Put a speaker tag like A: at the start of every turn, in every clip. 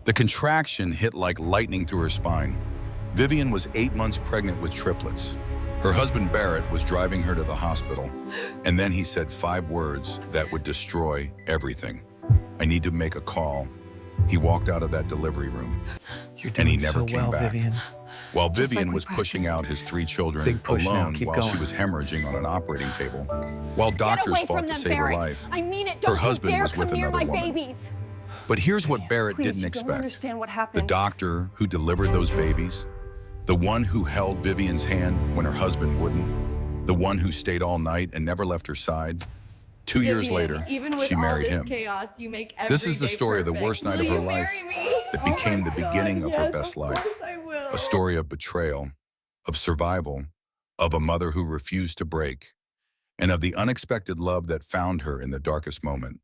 A: The contraction hit like lightning through her spine. Vivian was 8 months pregnant with triplets. Her husband Barrett was driving her to the hospital, and then he said 5 words that would destroy everything. "I need to make a call." He walked out of that delivery room, and he never came back.
B: Vivian.
A: While
C: Just
A: Vivian
C: like we
A: was pushing out his 3 children
B: Big push now,
A: alone
B: keep
A: while she
B: going.
A: was hemorrhaging on an operating table, while
C: Get
A: doctors
C: away
A: fought
C: from
A: to
C: them,
A: save her
C: Barrett.
A: life.
C: I mean it.
A: Her
C: Don't you
A: husband
C: dare
A: was
C: come
A: with
C: near
A: another
C: my
A: woman.
C: babies.
A: But here's what Barrett
C: Please,
A: didn't
C: you don't
A: expect.
C: understand what
A: The
C: happened.
A: doctor who delivered those babies, the one who held Vivian's hand when her husband wouldn't, the one who stayed all night and never left her side. 2 years later,
D: even with
A: she
D: all
A: married
D: this
A: him.
D: chaos, you make every
A: This is the
D: day
A: story of the
D: perfect.
A: worst night
D: Will
A: of her
D: you
A: life
D: marry me?
A: that
D: Oh
A: became
D: my
A: the beginning
D: God,
A: of her
D: yes,
A: best life.
D: course I will.
A: A story of betrayal, of survival, of a mother who refused to break, and of the unexpected love that found her in the darkest moment.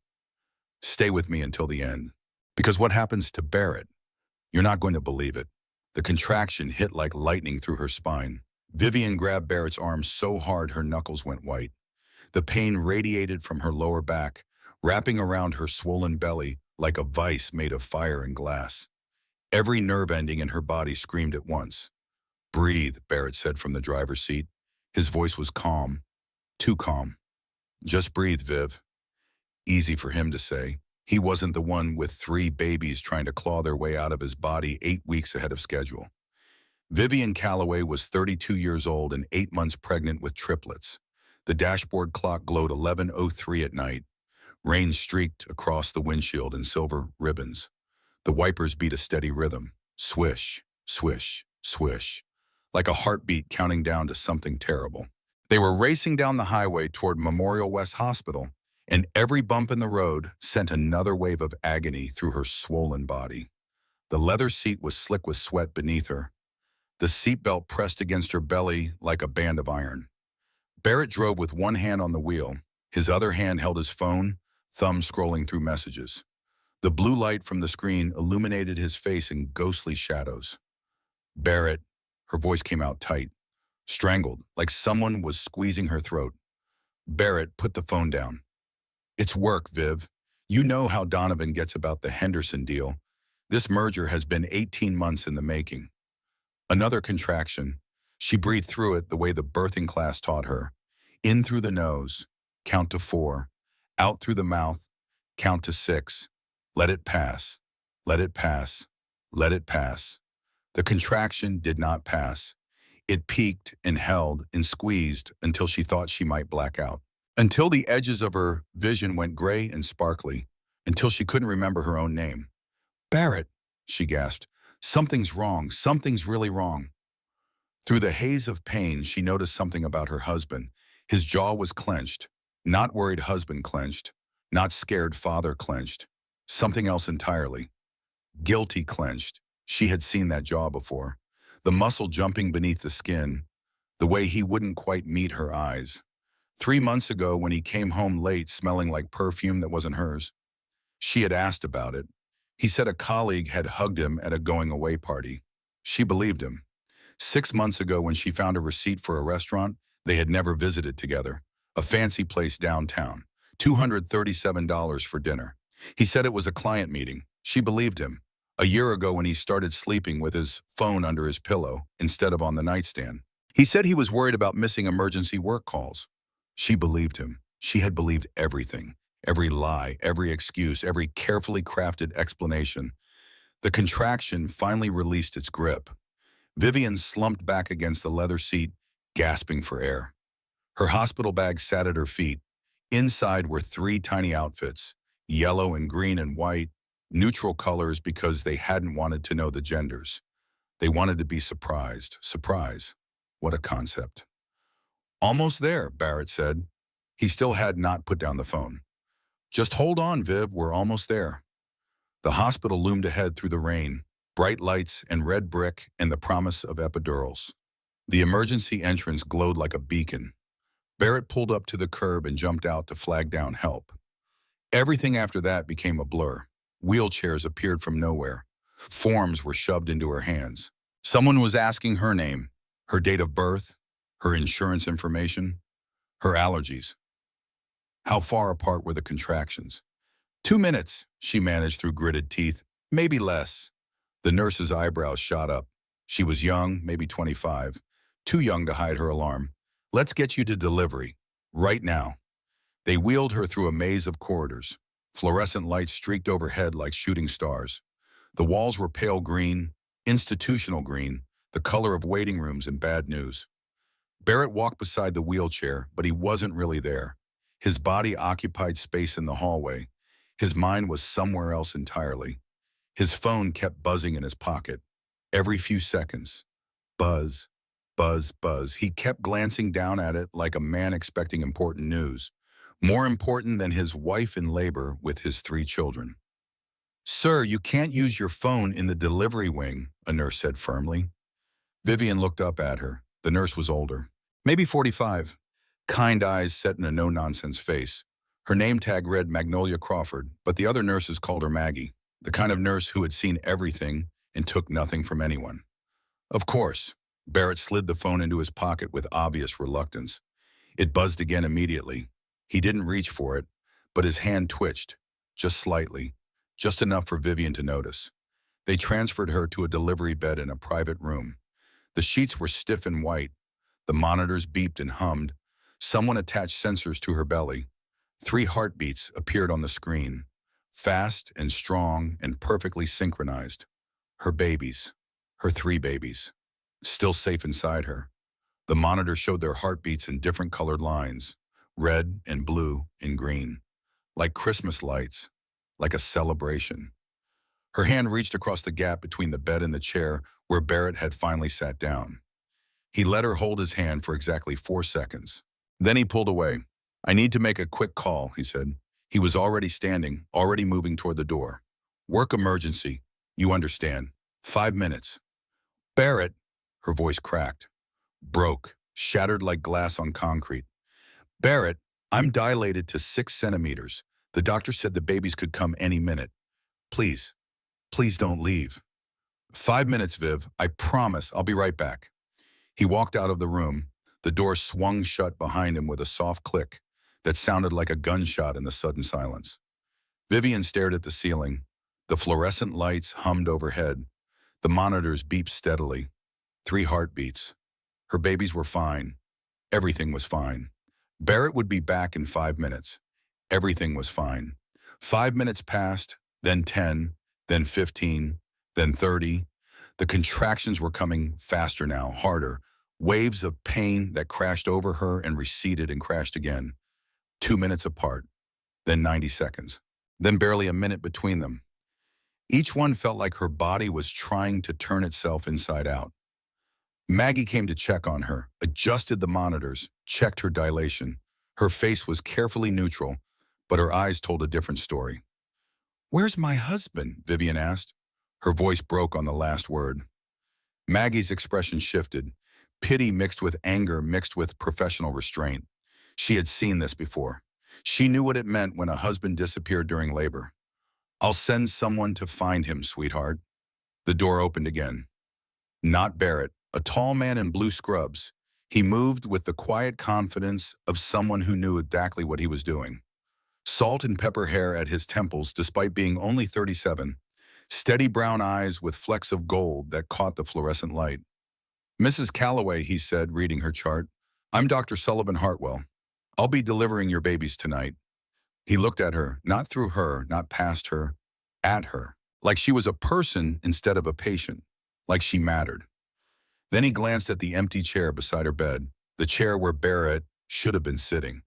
A: Stay with me until the end, because what happens to Barrett, you're not going to believe it. The contraction hit like lightning through her spine. Vivian grabbed Barrett's arm so hard her knuckles went white. The pain radiated from her lower back, wrapping around her swollen belly like a vice made of fire and glass. Every nerve ending in her body screamed at once. "Breathe," Barrett said from the driver's seat. His voice was calm, too calm. "Just breathe, Viv." Easy for him to say. He wasn't the one with 3 babies trying to claw their way out of his body 8 weeks ahead of schedule. Vivian Calloway was 32 years old and 8 months pregnant with triplets. The dashboard clock glowed 11:03 at night. Rain streaked across the windshield in silver ribbons. The wipers beat a steady rhythm. Swish, swish, swish. Like a heartbeat counting down to something terrible. They were racing down the highway toward Memorial West Hospital, and every bump in the road sent another wave of agony through her swollen body. The leather seat was slick with sweat beneath her. The seatbelt pressed against her belly like a band of iron. Barrett drove with one hand on the wheel. His other hand held his phone, thumb scrolling through messages. The blue light from the screen illuminated his face in ghostly shadows. "Barrett," her voice came out tight, strangled, like someone was squeezing her throat. Barrett put the phone down. "It's work, Viv. You know how Donovan gets about the Henderson deal. This merger has been 18 months in the making." Another contraction. She breathed through it the way the birthing class taught her. In through the nose, count to 4. Out through the mouth, count to 6. Let it pass. Let it pass. Let it pass. The contraction did not pass. It peaked and held and squeezed until she thought she might black out. Until the edges of her vision went gray and sparkly. Until she couldn't remember her own name. "Barrett," she gasped. "Something's wrong. Something's really wrong." Through the haze of pain, she noticed something about her husband. His jaw was clenched. Not worried husband clenched. Not scared father clenched. Something else entirely. Guilty clenched. She had seen that jaw before. The muscle jumping beneath the skin. The way he wouldn't quite meet her eyes. 3 months ago when he came home late smelling like perfume that wasn't hers. She had asked about it. He said a colleague had hugged him at a going-away party. She believed him. 6 months ago when she found a receipt for a restaurant they had never visited together. A fancy place downtown. $237 for dinner. He said it was a client meeting. She believed him. A year ago when he started sleeping with his phone under his pillow instead of on the nightstand. He said he was worried about missing emergency work calls. She believed him. She had believed everything. Every lie, every excuse, every carefully crafted explanation. The contraction finally released its grip. Vivian slumped back against the leather seat, gasping for air. Her hospital bag sat at her feet. Inside were 3 tiny outfits, yellow and green and white, neutral colors because they hadn't wanted to know the genders. They wanted to be surprised. Surprise. What a concept. "Almost there," Barrett said. He still had not put down the phone. "Just hold on, Viv, we're almost there." The hospital loomed ahead through the rain, bright lights and red brick and the promise of epidurals. The emergency entrance glowed like a beacon. Barrett pulled up to the curb and jumped out to flag down help. Everything after that became a blur. Wheelchairs appeared from nowhere. Forms were shoved into her hands. Someone was asking her name, her date of birth, her insurance information, her allergies. How far apart were the contractions? 2 minutes, she managed through gritted teeth. Maybe less. The nurse's eyebrows shot up. She was young, maybe 25, too young to hide her alarm. Let's get you to delivery, right now. They wheeled her through a maze of corridors. Fluorescent lights streaked overhead like shooting stars. The walls were pale green, institutional green, the color of waiting rooms and bad news. Barrett walked beside the wheelchair, but he wasn't really there. His body occupied space in the hallway. His mind was somewhere else entirely. His phone kept buzzing in his pocket. Every few seconds. Buzz, buzz, buzz. He kept glancing down at it like a man expecting important news. More important than his wife in labor with his 3 children. "Sir, you can't use your phone in the delivery wing," a nurse said firmly. Vivian looked up at her. The nurse was older, maybe 45. Kind eyes set in a no-nonsense face. Her name tag read Magnolia Crawford, but the other nurses called her Maggie, the kind of nurse who had seen everything and took nothing from anyone. Of course, Barrett slid the phone into his pocket with obvious reluctance. It buzzed again immediately. He didn't reach for it, but his hand twitched, just slightly, just enough for Vivian to notice. They transferred her to a delivery bed in a private room. The sheets were stiff and white. The monitors beeped and hummed. Someone attached sensors to her belly. 3 heartbeats appeared on the screen, fast and strong and perfectly synchronized. Her babies, her 3 babies, still safe inside her. The monitor showed their heartbeats in different colored lines, red and blue and green, like Christmas lights, like a celebration. Her hand reached across the gap between the bed and the chair where Barrett had finally sat down. He let her hold his hand for exactly 4 seconds. Then he pulled away. "I need to make a quick call," he said. He was already standing, already moving toward the door. "Work emergency. You understand. 5 minutes." "Barrett," her voice cracked, broke, shattered like glass on concrete. "Barrett, I'm dilated to 6 centimeters. The doctor said the babies could come any minute. Please, please don't leave." "5 minutes, Viv. I promise I'll be right back." He walked out of the room. The door swung shut behind him with a soft click that sounded like a gunshot in the sudden silence. Vivian stared at the ceiling. The fluorescent lights hummed overhead. The monitors beeped steadily. 3 heartbeats. Her babies were fine. Everything was fine. Barrett would be back in 5 minutes. Everything was fine. 5 minutes passed, then 10, then 15, then 30. The contractions were coming faster now, harder. Waves of pain that crashed over her and receded and crashed again. 2 minutes apart, then 90 seconds, then barely a minute between them. Each one felt like her body was trying to turn itself inside out. Maggie came to check on her, adjusted the monitors, checked her dilation. Her face was carefully neutral, but her eyes told a different story. "Where's my husband?" Vivian asked. Her voice broke on the last word. Maggie's expression shifted, pity mixed with anger mixed with professional restraint. She had seen this before. She knew what it meant when a husband disappeared during labor. "I'll send someone to find him, sweetheart." The door opened again. Not Barrett, a tall man in blue scrubs. He moved with the quiet confidence of someone who knew exactly what he was doing. Salt and pepper hair at his temples despite being only 37. Steady brown eyes with flecks of gold that caught the fluorescent light. "Mrs. Calloway," he said, reading her chart. "I'm Dr. Sullivan Hartwell. I'll be delivering your babies tonight." He looked at her, not through her, not past her, at her, like she was a person instead of a patient, like she mattered. Then he glanced at the empty chair beside her bed, the chair where Barrett should have been sitting,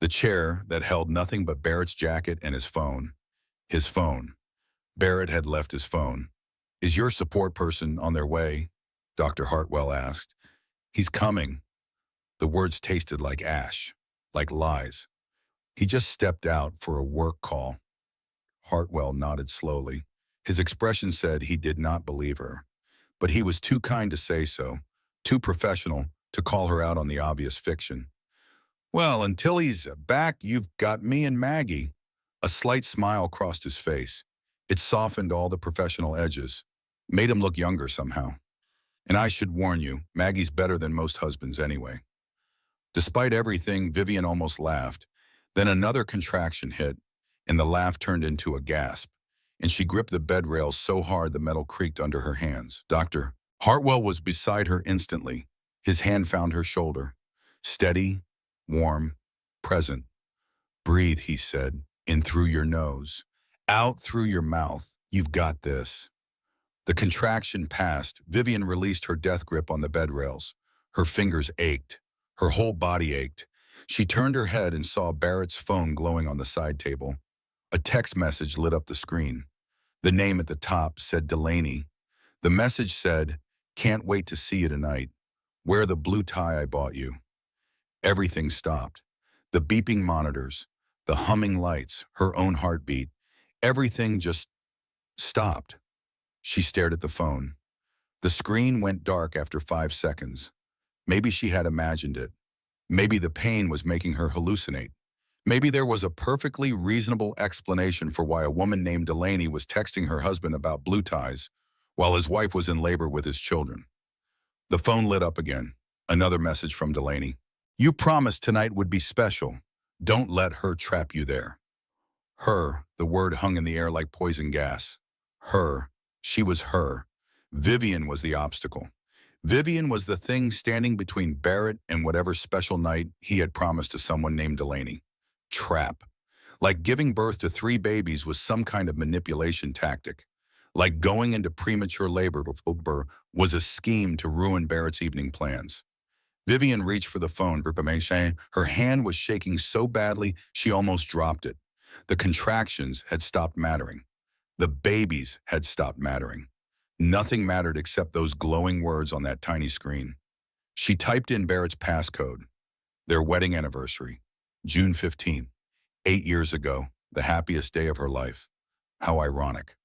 A: the chair that held nothing but Barrett's jacket and his phone. His phone. Barrett had left his phone. "Is your support person on their way?" Dr. Hartwell asked. "He's coming." The words tasted like ash, like lies. "He just stepped out for a work call." Hartwell nodded slowly. His expression said he did not believe her. But he was too kind to say so, too professional to call her out on the obvious fiction. "Well, until he's back, you've got me and Maggie." A slight smile crossed his face. It softened all the professional edges, made him look younger somehow. "And I should warn you, Maggie's better than most husbands anyway." Despite everything, Vivian almost laughed. Then another contraction hit, and the laugh turned into a gasp. and she gripped the bed rails so hard the metal creaked under her hands. Dr. Hartwell was beside her instantly. His hand found her shoulder. Steady, warm, present. Breathe, he said, in through your nose, out through your mouth. You've got this. The contraction passed. Vivian released her death grip on the bed rails. Her fingers ached. Her whole body ached. She turned her head and saw Barrett's phone glowing on the side table. A text message lit up the screen. The name at the top said Delaney. The message said, "Can't wait to see you tonight. Wear the blue tie I bought you." Everything stopped. The beeping monitors, the humming lights, her own heartbeat. Everything just stopped. She stared at the phone. The screen went dark after 5 seconds. Maybe she had imagined it. Maybe the pain was making her hallucinate. Maybe there was a perfectly reasonable explanation for why a woman named Delaney was texting her husband about blue ties while his wife was in labor with his children. The phone lit up again. Another message from Delaney. "You promised tonight would be special. Don't let her trap you there." Her, the word hung in the air like poison gas. Her, she was her. Vivian was the obstacle. Vivian was the thing standing between Barrett and whatever special night he had promised to someone named Delaney. Trap. Like giving birth to 3 babies was some kind of manipulation tactic. Like going into premature labor before was a scheme to ruin Barrett's evening plans. Vivian reached for the phone. Her hand was shaking so badly she almost dropped it. The contractions had stopped mattering. The babies had stopped mattering. Nothing mattered except those glowing words on that tiny screen. She typed in Barrett's passcode. Their wedding anniversary, June 15th, 8 years ago, the happiest day of her life. How ironic.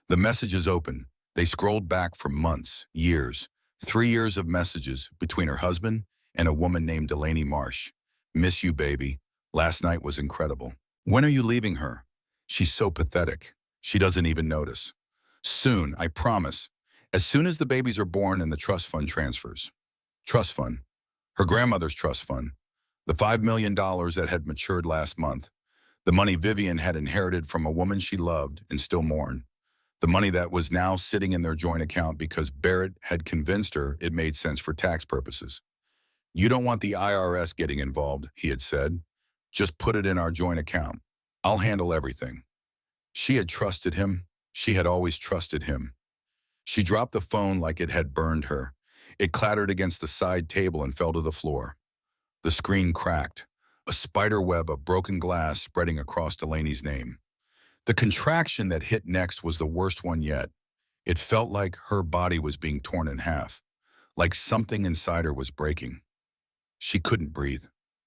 A: The messages opened. They scrolled back for months, years, 3 years of messages between her husband and a woman named Delaney Marsh. "Miss you, baby. Last night was incredible. When are you leaving her? She's so pathetic. She doesn't even notice. Soon, I promise. As soon as the babies are born and the trust fund transfers." Trust fund. Her grandmother's trust fund. The $5 million that had matured last month. The money Vivian had inherited from a woman she loved and still mourned. The money that was now sitting in their joint account because Barrett had convinced her it made sense for tax purposes. "You don't want the IRS getting involved," he had said. "Just put it in our joint account. I'll handle everything." She had trusted him. She had always trusted him. She dropped the phone like it had burned her. It clattered against the side table and fell to the floor. The screen cracked, a spider web of broken glass spreading across Delaney's name. The contraction that hit next was the worst one yet. It felt like her body was being torn in half, like something inside her was breaking. She couldn't breathe,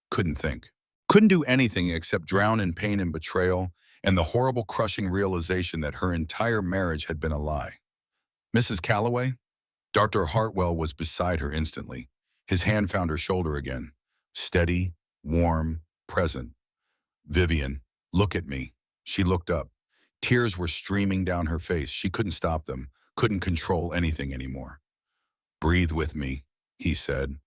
A: couldn't think, couldn't do anything except drown in pain and betrayal and the horrible crushing realization that her entire marriage had been a lie. "Mrs. Calloway?" Dr. Hartwell was beside her instantly. His hand found her shoulder again. Steady, warm, present. "Vivian, look at me." She looked up. Tears were streaming down her face. She couldn't stop them, couldn't control anything anymore. "Breathe with me," he said.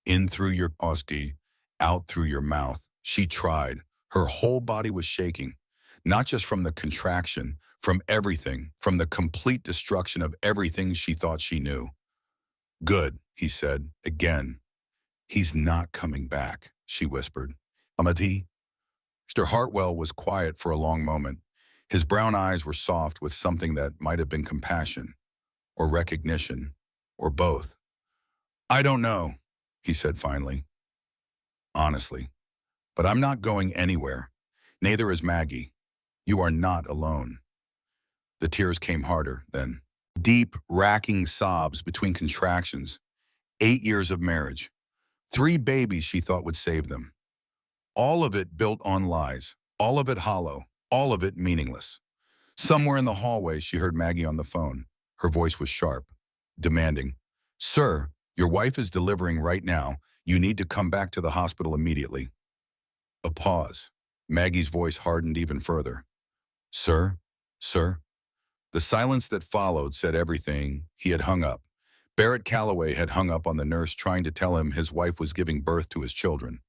A: "In through your osti, out through your mouth." She tried. Her whole body was shaking, not just from the contraction, from everything, from the complete destruction of everything she thought she knew. "Good," he said, again. "He's not coming back," she whispered. "Amati?" Mr. Hartwell was quiet for a long moment. His brown eyes were soft with something that might have been compassion, or recognition, or both. "I don't know," he said finally. "Honestly. But I'm not going anywhere. Neither is Maggie. You are not alone." The tears came harder then. Deep, racking sobs between contractions. 8 years of marriage. 3 babies she thought would save them. All of it built on lies. All of it hollow. All of it meaningless. Somewhere in the hallway, she heard Maggie on the phone. Her voice was sharp, demanding. "Sir, your wife is delivering right now. You need to come back to the hospital immediately." A pause. Maggie's voice hardened even further. "Sir? Sir?" The silence that followed said everything. He had hung up. Barrett Calloway had hung up on the nurse trying to tell him his wife was giving birth to his children.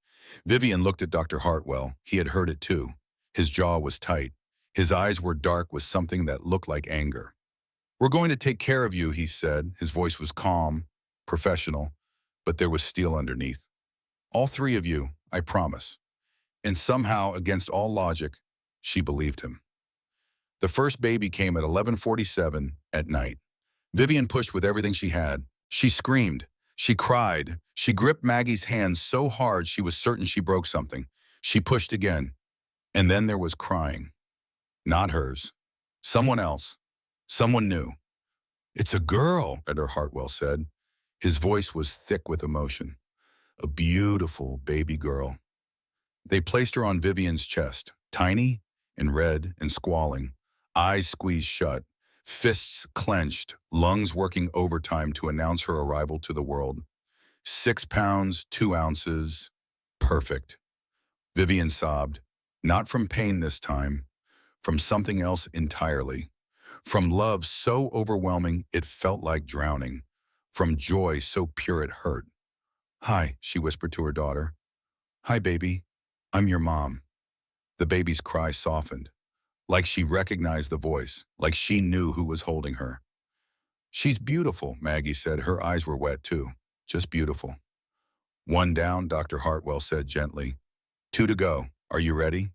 A: Vivian looked at Dr. Hartwell. He had heard it too. His jaw was tight. His eyes were dark with something that looked like anger. "We're going to take care of you," he said. His voice was calm, professional, but there was steel underneath. "All three of you, I promise." And somehow, against all logic, she believed him. The first baby came at 11:47 at night. Vivian pushed with everything she had. She screamed. She cried. She gripped Maggie's hands so hard she was certain she broke something. She pushed again. And then there was crying. Not hers. Someone else. Someone new. "It's a girl," Dr. Hartwell said. His voice was thick with emotion. "A beautiful baby girl." They placed her on Vivian's chest, tiny and red and squalling, eyes squeezed shut, fists clenched, lungs working overtime to announce her arrival to the world. 6 pounds, 2 ounces. Perfect. Vivian sobbed, not from pain this time, from something else entirely. From love so overwhelming it felt like drowning. From joy so pure it hurt. "Hi," she whispered to her daughter. "Hi, baby. I'm your mom." The baby's cry softened, like she recognized the voice, like she knew who was holding her. "She's beautiful," Maggie said. Her eyes were wet too. "Just beautiful." "One down," Dr. Hartwell said gently. "Two to go. Are you ready?"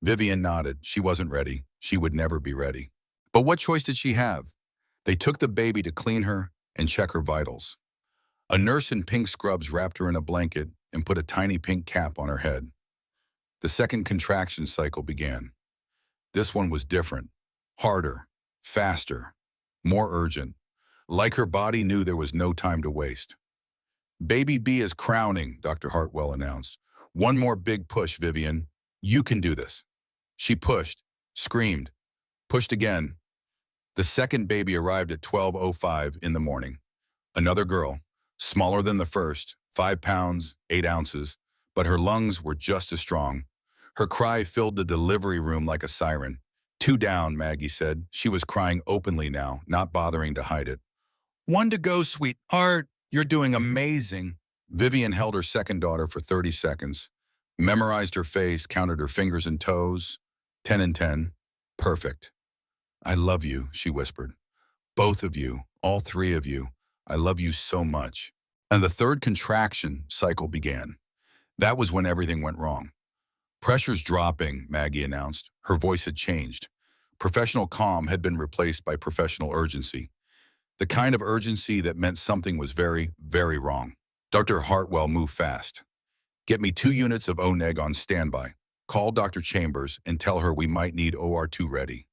A: Vivian nodded. She wasn't ready. She would never be ready. But what choice did she have? They took the baby to clean her and check her vitals. A nurse in pink scrubs wrapped her in a blanket and put a tiny pink cap on her head. The second contraction cycle began. This one was different, harder, faster, more urgent, like her body knew there was no time to waste. "Baby B is crowning," Dr. Hartwell announced. "One more big push, Vivian. You can do this." She pushed, screamed, pushed again. The second baby arrived at 12:05 in the morning. Another girl, smaller than the first, 5 pounds, 8 ounces, but her lungs were just as strong. Her cry filled the delivery room like a siren. "Two down," Maggie said. She was crying openly now, not bothering to hide it. "One to go, sweetheart. You're doing amazing." Vivian held her second daughter for 30 seconds, memorized her face, counted her fingers and toes. 10 and 10. Perfect. "I love you," she whispered. "Both of you, all three of you. I love you so much." And the third contraction cycle began. That was when everything went wrong. "Pressure's dropping," Maggie announced. Her voice had changed. Professional calm had been replaced by professional urgency. The kind of urgency that meant something was very, very wrong. Dr. Hartwell moved fast. "Get me 2 units of ONEG on standby. Call Dr. Chambers and tell her we might need OR2 ready."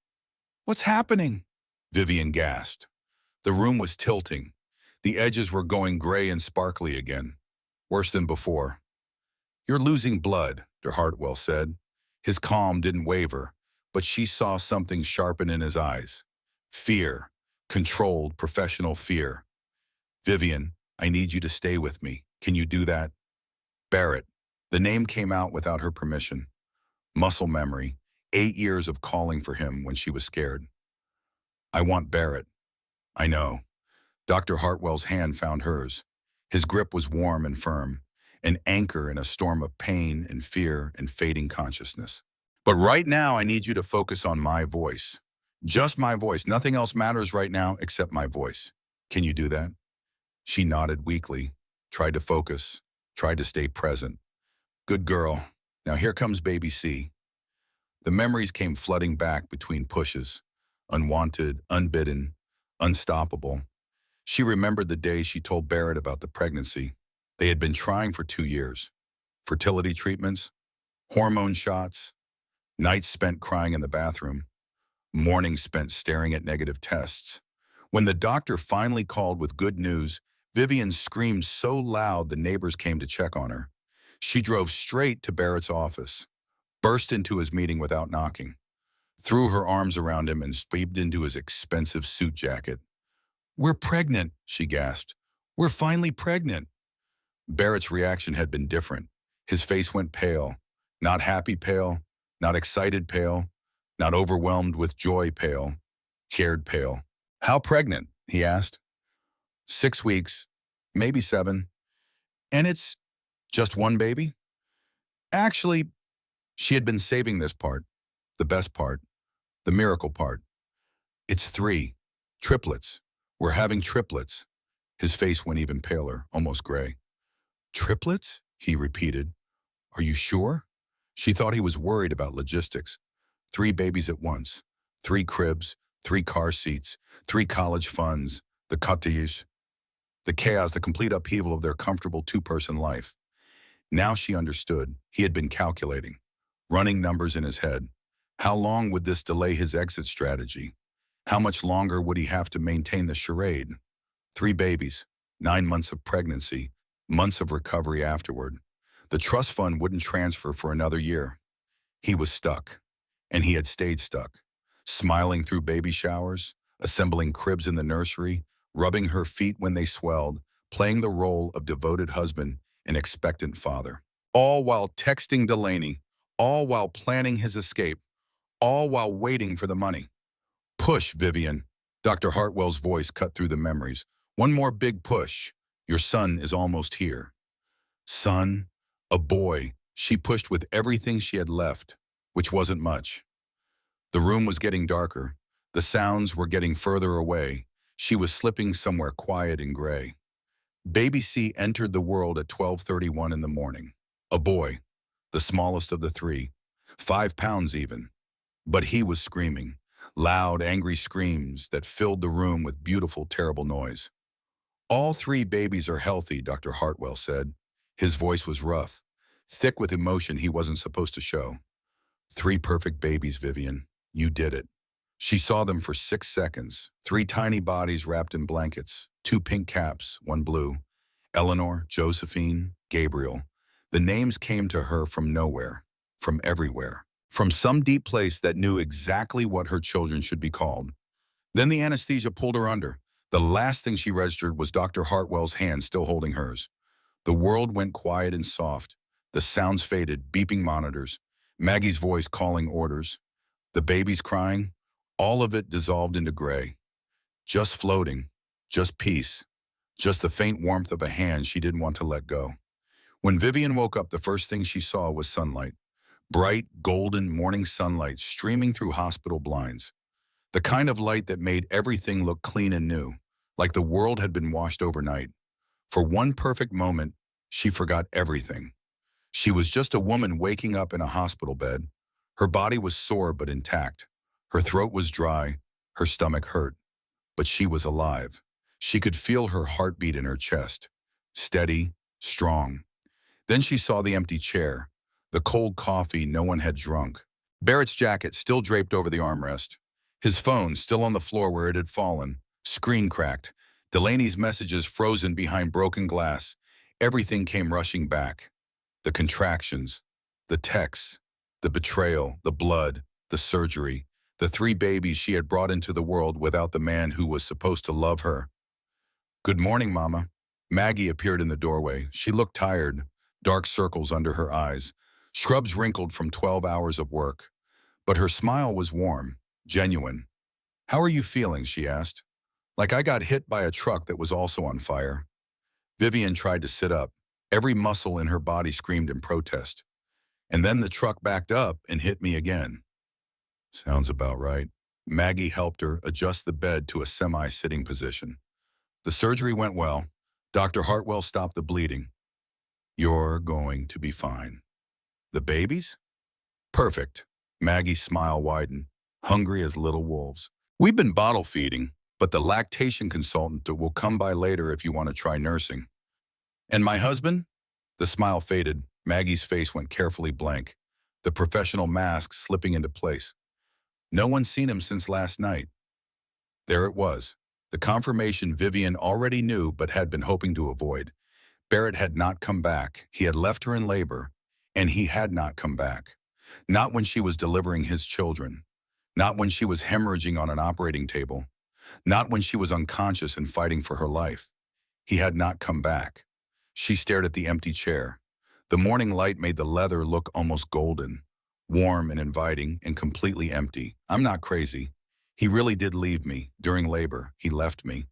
A: "What's happening?" Vivian gasped. The room was tilting. The edges were going gray and sparkly again. Worse than before. "You're losing blood," Dr. Hartwell said. His calm didn't waver, but she saw something sharpen in his eyes. Fear. Controlled, professional fear. "Vivian, I need you to stay with me. Can you do that?" Barrett. The name came out without her permission. Muscle memory. 8 years of calling for him when she was scared. "I want Barrett." "I know." Dr. Hartwell's hand found hers. His grip was warm and firm, an anchor in a storm of pain and fear and fading consciousness. "But right now I need you to focus on my voice. Just my voice. Nothing else matters right now except my voice. Can you do that?" She nodded weakly, tried to focus, tried to stay present. "Good girl. Now here comes baby C." The memories came flooding back between pushes, unwanted, unbidden, unstoppable. She remembered the day she told Barrett about the pregnancy. They had been trying for 2 years. Fertility treatments, hormone shots, nights spent crying in the bathroom, mornings spent staring at negative tests. When the doctor finally called with good news, Vivian screamed so loud the neighbors came to check on her. She drove straight to Barrett's office, burst into his meeting without knocking, threw her arms around him and swept into his expensive suit jacket. "We're pregnant," she gasped. "We're finally pregnant." Barrett's reaction had been different. His face went pale, not happy pale, not excited pale, not overwhelmed with joy pale, scared pale. "How pregnant?" he asked. 6 weeks, maybe 7. "And it's just one baby?" Actually, she had been saving this part, the best part. The miracle part. It's three. Triplets. We're having triplets. His face went even paler, almost gray. Triplets? He repeated. Are you sure? She thought he was worried about logistics. Three babies at once. Three cribs, three car seats, three college funds, the cottage, the chaos, the complete upheaval of their comfortable two-person life. Now she understood. He had been calculating, running numbers in his head. How long would this delay his exit strategy? How much longer would he have to maintain the charade? Three babies, 9 months of pregnancy, months of recovery afterward. The trust fund wouldn't transfer for another year. He was stuck, and he had stayed stuck, smiling through baby showers, assembling cribs in the nursery, rubbing her feet when they swelled, playing the role of devoted husband and expectant father. All while texting Delaney, all while planning his escape, all while waiting for the money. Push, Vivian. Dr. Hartwell's voice cut through the memories. One more big push. Your son is almost here. Son, a boy. She pushed with everything she had left, which wasn't much. The room was getting darker. The sounds were getting further away. She was slipping somewhere quiet and gray. Baby C entered the world at 12:31 in the morning. A boy, the smallest of the three, 5 pounds even. But he was screaming, loud, angry screams that filled the room with beautiful, terrible noise. All three babies are healthy, Dr. Hartwell said. His voice was rough, thick with emotion he wasn't supposed to show. Three perfect babies, Vivian. You did it. She saw them for 6 seconds. Three tiny bodies wrapped in blankets, two pink caps, one blue. Eleanor, Josephine, Gabriel. The names came to her from nowhere, from everywhere, from some deep place that knew exactly what her children should be called. Then the anesthesia pulled her under. The last thing she registered was Dr. Hartwell's hand still holding hers. The world went quiet and soft. The sounds faded, beeping monitors, Maggie's voice calling orders, the babies crying. All of it dissolved into gray. Just floating, just peace, just the faint warmth of a hand she didn't want to let go. When Vivian woke up, the first thing she saw was sunlight. Bright, golden morning sunlight streaming through hospital blinds. The kind of light that made everything look clean and new, like the world had been washed overnight. For one perfect moment, she forgot everything. She was just a woman waking up in a hospital bed. Her body was sore but intact. Her throat was dry. Her stomach hurt. But she was alive. She could feel her heartbeat in her chest. Steady, strong. Then she saw the empty chair, the cold coffee no one had drunk, Barrett's jacket still draped over the armrest, his phone still on the floor where it had fallen, screen cracked, Delaney's messages frozen behind broken glass. Everything came rushing back. The contractions, the texts, the betrayal, the blood, the surgery, the three babies she had brought into the world without the man who was supposed to love her. Good morning, Mama. Maggie appeared in the doorway. She looked tired, dark circles under her eyes, scrubs wrinkled from 12 hours of work. But her smile was warm, genuine. How are you feeling, she asked. Like I got hit by a truck that was also on fire. Vivian tried to sit up. Every muscle in her body screamed in protest. And then the truck backed up and hit me again. Sounds about right. Maggie helped her adjust the bed to a semi-sitting position. The surgery went well. Dr. Hartwell stopped the bleeding. You're going to be fine. The babies? Perfect. Maggie's smile widened, hungry as little wolves. We've been bottle feeding, but the lactation consultant will come by later if you want to try nursing. And my husband? The smile faded. Maggie's face went carefully blank, the professional mask slipping into place. No one's seen him since last night. There it was, the confirmation Vivian already knew but had been hoping to avoid. Barrett had not come back. He had left her in labor, and he had not come back. Not when she was delivering his children. Not when she was hemorrhaging on an operating table. Not when she was unconscious and fighting for her life. He had not come back. She stared at the empty chair. The morning light made the leather look almost golden, warm and inviting and completely empty. I'm not crazy. He really did leave me. During labor, he left me.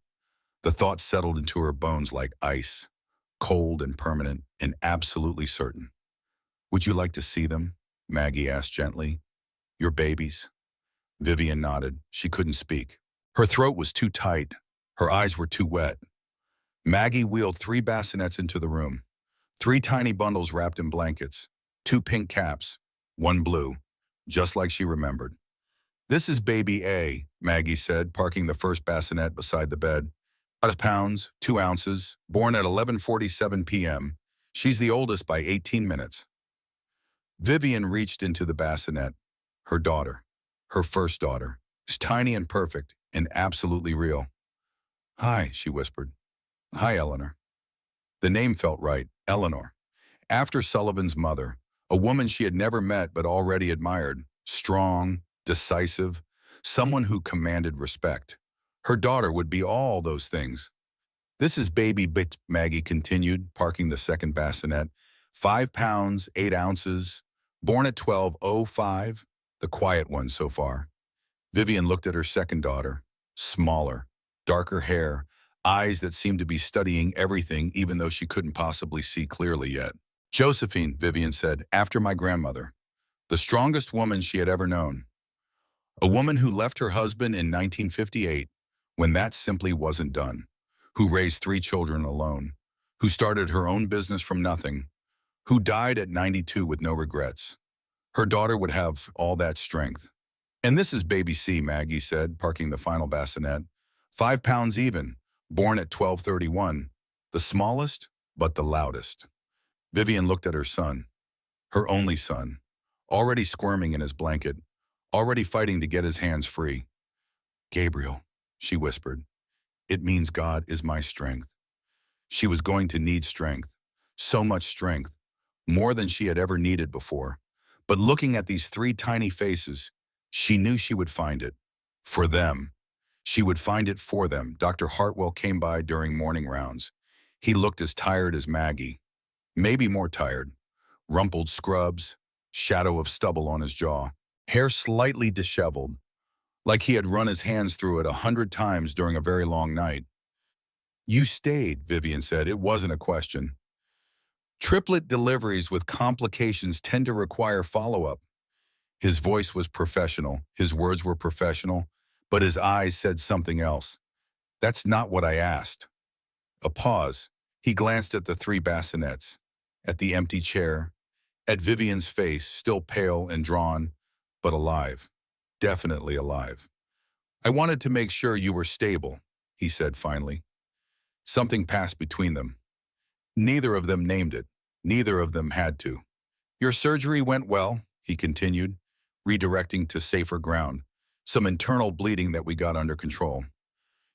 A: The thought settled into her bones like ice, cold and permanent and absolutely certain. Would you like to see them? Maggie asked gently. Your babies? Vivian nodded. She couldn't speak. Her throat was too tight. Her eyes were too wet. Maggie wheeled 3 bassinets into the room. 3 tiny bundles wrapped in blankets. 2 pink caps. 1 blue. Just like she remembered. "This is baby A," Maggie said, parking the first bassinet beside the bed. 5 pounds, 2 ounces, born at 11:47 p.m. She's the oldest by 18 minutes. Vivian reached into the bassinet. Her daughter. Her first daughter. Is tiny and perfect and absolutely real. "Hi," she whispered. "Hi, Eleanor." The name felt right, Eleanor. After Sullivan's mother, a woman she had never met but already admired, strong, decisive, someone who commanded respect. Her daughter would be all those things. "This is baby bit," Maggie continued, parking the second bassinet. 5 pounds, 8 ounces, born at 12:05, the quiet one so far. Vivian looked at her second daughter, smaller, darker hair, eyes that seemed to be studying everything even though she couldn't possibly see clearly yet. "Josephine," Vivian said, "after my grandmother. The strongest woman she had ever known. A woman who left her husband in 1958 when that simply wasn't done. Who raised 3 children alone. Who started her own business from nothing. Who died at 92 with no regrets. Her daughter would have all that strength." "And this is baby C," Maggie said, parking the final bassinet. 5 pounds even, born at 12:31. The smallest, but the loudest. Vivian looked at her son, her only son, already squirming in his blanket, already fighting to get his hands free. "Gabriel," she whispered, "it means God is my strength." She was going to need strength, so much strength, more than she had ever needed before. But looking at these 3 tiny faces, she knew she would find it. For them. She would find it for them. Dr. Hartwell came by during morning rounds. He looked as tired as Maggie. Maybe more tired. Rumpled scrubs, shadow of stubble on his jaw, hair slightly disheveled, like he had run his hands through it 100 times during a very long night. "You stayed," Vivian said. "It wasn't a question." "Triplet deliveries with complications tend to require follow-up." His voice was professional, his words were professional, but his eyes said something else. "That's not what I asked." A pause. He glanced at the 3 bassinets, at the empty chair, at Vivian's face, still pale and drawn, but alive. Definitely alive. "I wanted to make sure you were stable," he said finally. Something passed between them. Neither of them named it. Neither of them had to. "Your surgery went well," he continued, redirecting to safer ground. "Some internal bleeding that we got under control.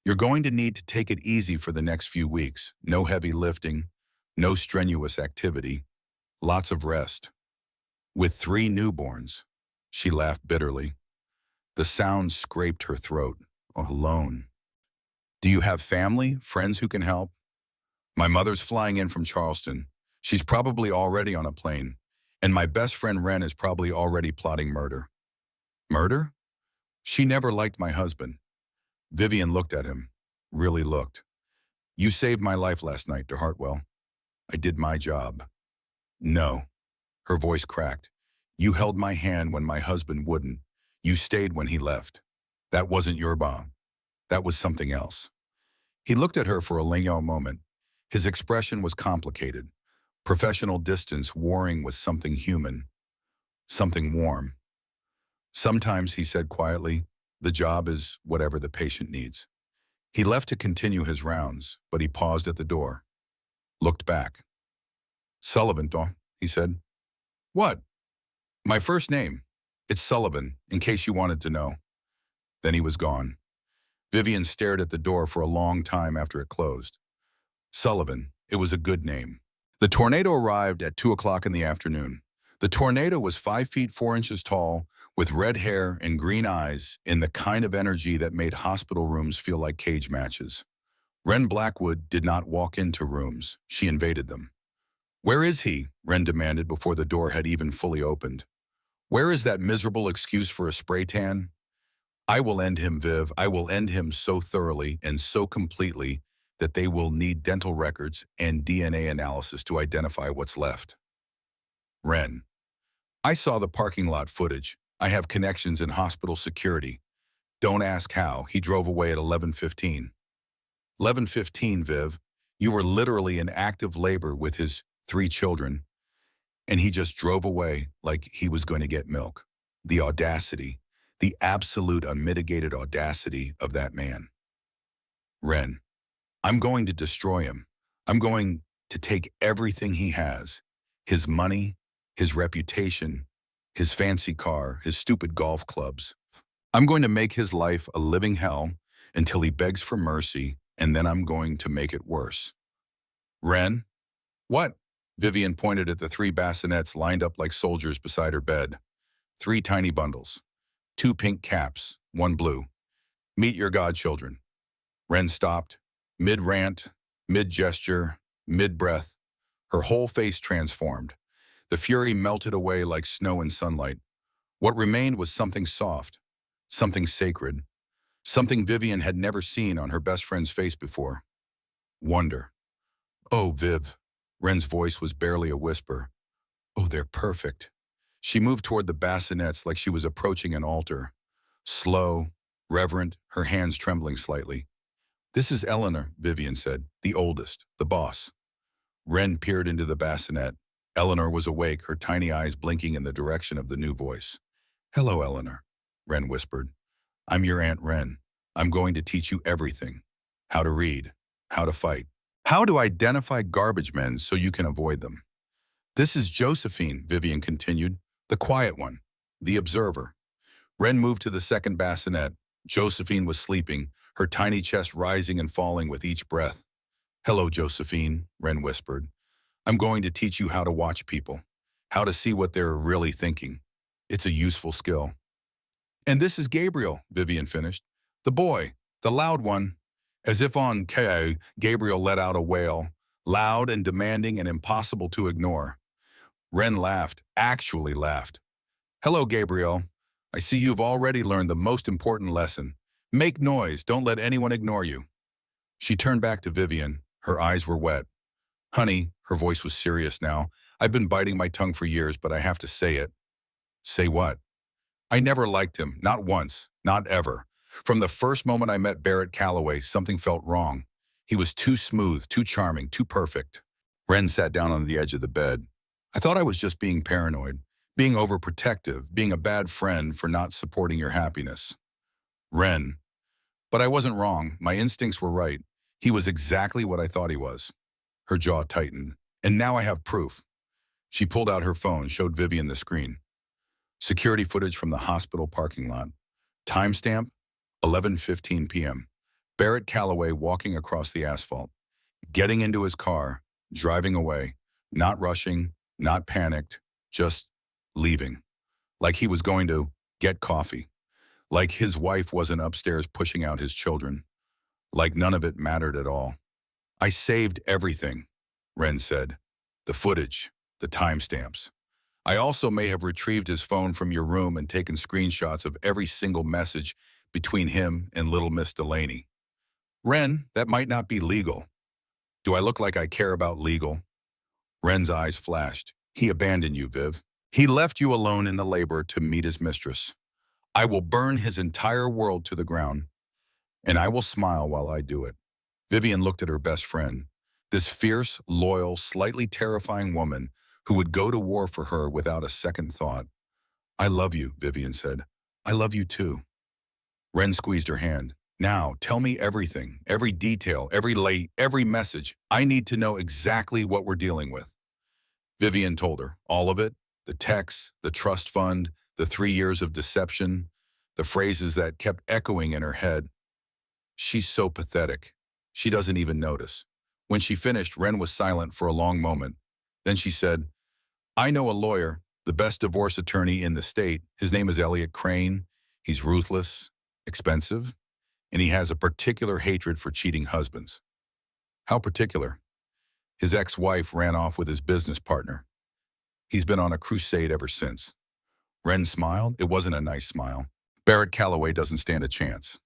A: You're going to need to take it easy for the next few weeks. No heavy lifting, no strenuous activity, lots of rest." "With 3 newborns," she laughed bitterly. The sound scraped her throat. "Alone. Do you have family, friends who can help?" "My mother's flying in from Charleston. She's probably already on a plane. And my best friend Ren is probably already plotting murder." "Murder?" "She never liked my husband." Vivian looked at him. Really looked. "You saved my life last night, Dr. Hartwell. I did my job." "No." Her voice cracked. "You held my hand when my husband wouldn't. You stayed when he left. That wasn't your bomb. That was something else." He looked at her for a long moment. His expression was complicated. Professional distance warring with something human. Something warm. "Sometimes," he said quietly, "the job is whatever the patient needs." He left to continue his rounds, but he paused at the door. Looked back. "Sullivan, Don," he said. "What?" "My first name. It's Sullivan, in case you wanted to know." Then he was gone. Vivian stared at the door for a long time after it closed. Sullivan, it was a good name. The tornado arrived at 2 o'clock in the afternoon. The tornado was 5 feet 4 inches tall, with red hair and green eyes, in the kind of energy that made hospital rooms feel like cage matches. Wren Blackwood did not walk into rooms. She invaded them. "Where is he?" Wren demanded before the door had even fully opened. "Where is that miserable excuse for a spray tan? I will end him, Viv. I will end him so thoroughly and so completely that they will need dental records and DNA analysis to identify what's left." "Wren." "I saw the parking lot footage. I have connections in hospital security. Don't ask how. He drove away at 11:15. 11:15, Viv. You were literally in active labor with his 3 children, and he just drove away like he was going to get milk. The audacity, the absolute unmitigated audacity of that man. Ren, I'm going to destroy him. I'm going to take everything he has, his money, his reputation, his fancy car, his stupid golf clubs. I'm going to make his life a living hell until he begs for mercy, and then I'm going to make it worse. Ren? What? Vivian pointed at the 3 bassinets lined up like soldiers beside her bed. 3 tiny bundles. 2 pink caps, 1 blue. Meet your godchildren. Ren stopped, mid-rant, mid-gesture, mid-breath. Her whole face transformed. The fury melted away like snow in sunlight. What remained was something soft, something sacred, something Vivian had never seen on her best friend's face before. Wonder. Oh, Viv. Ren's voice was barely a whisper. Oh, they're perfect. She moved toward the bassinets like she was approaching an altar. Slow, reverent, her hands trembling slightly. This is Eleanor, Vivian said, the oldest, the boss. Ren peered into the bassinet. Eleanor was awake, her tiny eyes blinking in the direction of the new voice. Hello, Eleanor, Ren whispered. I'm your Aunt Ren. I'm going to teach you everything. How to read, how to fight, how to identify garbage men so you can avoid them. This is Josephine, Vivian continued, the quiet one, the observer. Ren moved to the second bassinet. Josephine was sleeping, her tiny chest rising and falling with each breath. Hello, Josephine, Ren whispered. I'm going to teach you how to watch people, how to see what they're really thinking. It's a useful skill. And this is Gabriel, Vivian finished. The boy, the loud one. As if on K, Gabriel let out a wail, loud and demanding and impossible to ignore. Ren laughed, actually laughed. Hello, Gabriel. I see you've already learned the most important lesson. Make noise, don't let anyone ignore you. She turned back to Vivian. Her eyes were wet. Honey, her voice was serious now. I've been biting my tongue for years, but I have to say it. Say what? I never liked him, not once, not ever. From the first moment I met Barrett Calloway, something felt wrong. He was too smooth, too charming, too perfect. Ren sat down on the edge of the bed. I thought I was just being paranoid, being overprotective, being a bad friend for not supporting your happiness. Ren. But I wasn't wrong. My instincts were right. He was exactly what I thought he was. Her jaw tightened. And now I have proof. She pulled out her phone, showed Vivian the screen. Security footage from the hospital parking lot. Timestamp, 11:15 p.m. Barrett Calloway walking across the asphalt, getting into his car, driving away, not rushing, not panicked, just leaving. Like he was going to get coffee. Like his wife wasn't upstairs pushing out his children. Like none of it mattered at all. I saved everything, Ren said. The footage, the timestamps. I also may have retrieved his phone from your room and taken screenshots of every single message between him and little Miss Delaney. Ren, that might not be legal. Do I look like I care about legal? Ren's eyes flashed. He abandoned you, Viv. He left you alone in the labor to meet his mistress. I will burn his entire world to the ground, and I will smile while I do it. Vivian looked at her best friend, this fierce, loyal, slightly terrifying woman who would go to war for her without a second thought. I love you, Vivian said. I love you too. Ren squeezed her hand. Now, tell me everything, every detail, every message. I need to know exactly what we're dealing with. Vivian told her, all of it, the texts, the trust fund, the 3 years of deception, the phrases that kept echoing in her head. She's so pathetic. She doesn't even notice. When she finished, Ren was silent for a long moment. Then she said, I know a lawyer, the best divorce attorney in the state. His name is Elliot Crane. He's ruthless, expensive, and he has a particular hatred for cheating husbands. How particular? His ex-wife ran off with his business partner. He's been on a crusade ever since. Ren smiled. It wasn't a nice smile. Barrett Calloway doesn't stand a chance.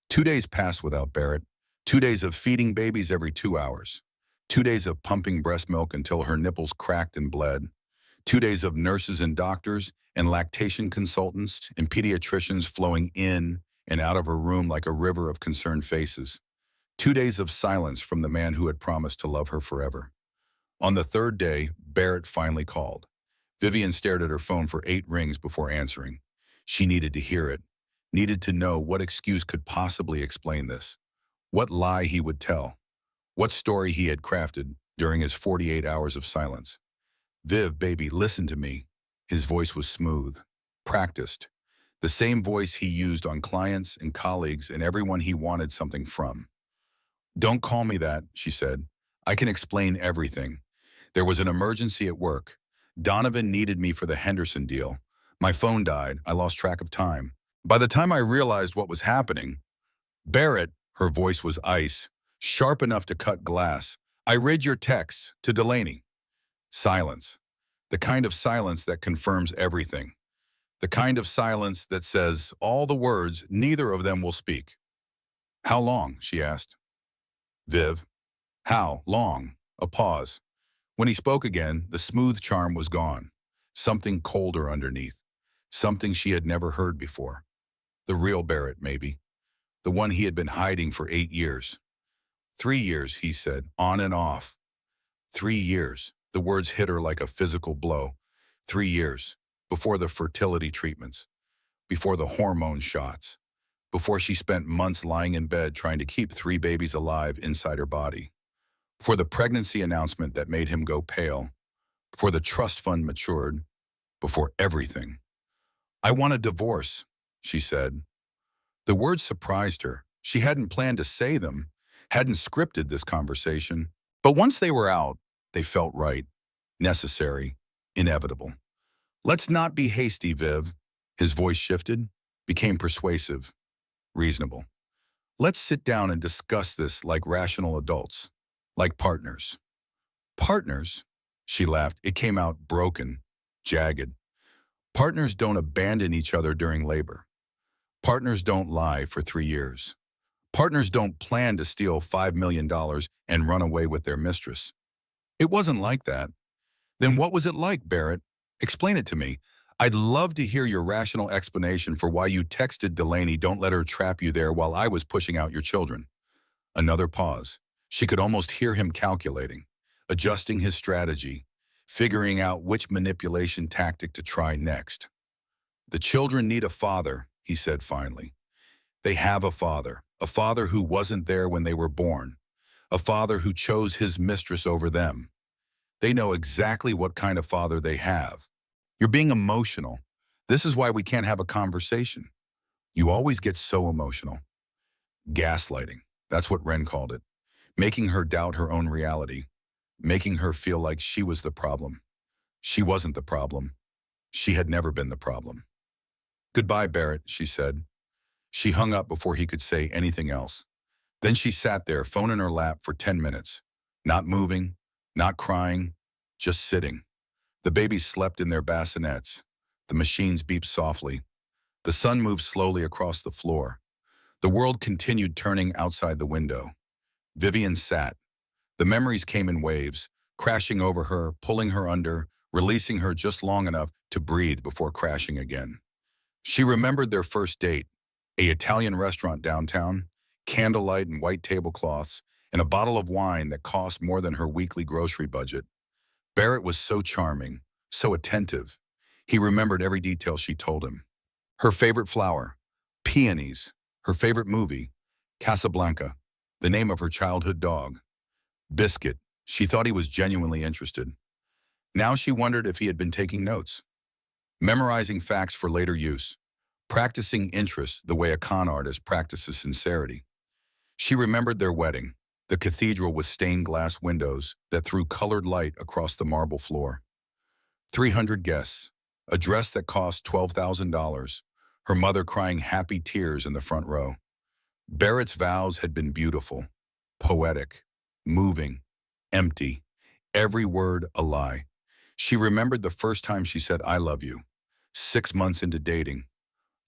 A: 2 days passed without Barrett. 2 days of feeding babies every 2 hours. 2 days of pumping breast milk until her nipples cracked and bled. 2 days of nurses and doctors and lactation consultants and pediatricians flowing in and out of her room like a river of concerned faces. 2 days of silence from the man who had promised to love her forever. On the third day, Barrett finally called. Vivian stared at her phone for 8 rings before answering. She needed to hear it, needed to know what excuse could possibly explain this, what lie he would tell, what story he had crafted during his 48 hours of silence. Viv, baby, listen to me. His voice was smooth, practiced, the same voice he used on clients and colleagues and everyone he wanted something from. Don't call me that, she said. I can explain everything. There was an emergency at work. Donovan needed me for the Henderson deal. My phone died. I lost track of time. By the time I realized what was happening, Barrett, her voice was ice, sharp enough to cut glass. I read your texts to Delaney. Silence. The kind of silence that confirms everything. The kind of silence that says all the words neither of them will speak. How long? She asked. Viv. How long? A pause. When he spoke again, the smooth charm was gone. Something colder underneath. Something she had never heard before. The real Barrett, maybe. The one he had been hiding for 8 years. 3 years, he said, on and off. 3 years. The words hit her like a physical blow. 3 years. Before the fertility treatments. Before the hormone shots. Before she spent months lying in bed trying to keep 3 babies alive inside her body. Before the pregnancy announcement that made him go pale. Before the trust fund matured. Before everything. I want a divorce, she said. The words surprised her. She hadn't planned to say them, hadn't scripted this conversation. But once they were out, they felt right, necessary, inevitable. Let's not be hasty, Viv. His voice shifted, became persuasive, reasonable. Let's sit down and discuss this like rational adults, like partners. Partners? She laughed. It came out broken, jagged. Partners don't abandon each other during labor. Partners don't lie for 3 years. Partners don't plan to steal $5 million and run away with their mistress. It wasn't like that. Then what was it like, Barrett? Explain it to me. I'd love to hear your rational explanation for why you texted Delaney, don't let her trap you there while I was pushing out your children. Another pause. She could almost hear him calculating, adjusting his strategy, figuring out which manipulation tactic to try next. The children need a father, he said finally. They have a father who wasn't there when they were born, a father who chose his mistress over them. They know exactly what kind of father they have. You're being emotional. This is why we can't have a conversation. You always get so emotional. Gaslighting, that's what Ren called it. Making her doubt her own reality, making her feel like she was the problem. She wasn't the problem. She had never been the problem. Goodbye, Barrett, she said. She hung up before he could say anything else. Then she sat there, phone in her lap, for 10 minutes. Not moving, not crying, just sitting. The babies slept in their bassinets. The machines beeped softly. The sun moved slowly across the floor. The world continued turning outside the window. Vivian sat. The memories came in waves, crashing over her, pulling her under, releasing her just long enough to breathe before crashing again. She remembered their first date, an Italian restaurant downtown, candlelight and white tablecloths, and a bottle of wine that cost more than her weekly grocery budget. Barrett was so charming, so attentive. He remembered every detail she told him. Her favorite flower, peonies. Her favorite movie, Casablanca, the name of her childhood dog. Biscuit. She thought he was genuinely interested. Now she wondered if he had been taking notes, memorizing facts for later use, practicing interest the way a con artist practices sincerity. She remembered their wedding, the cathedral with stained glass windows that threw colored light across the marble floor. 300 guests, a dress that cost $12,000, her mother crying happy tears in the front row. Barrett's vows had been beautiful, poetic, moving, empty, every word a lie. She remembered the first time she said, I love you, 6 months into dating,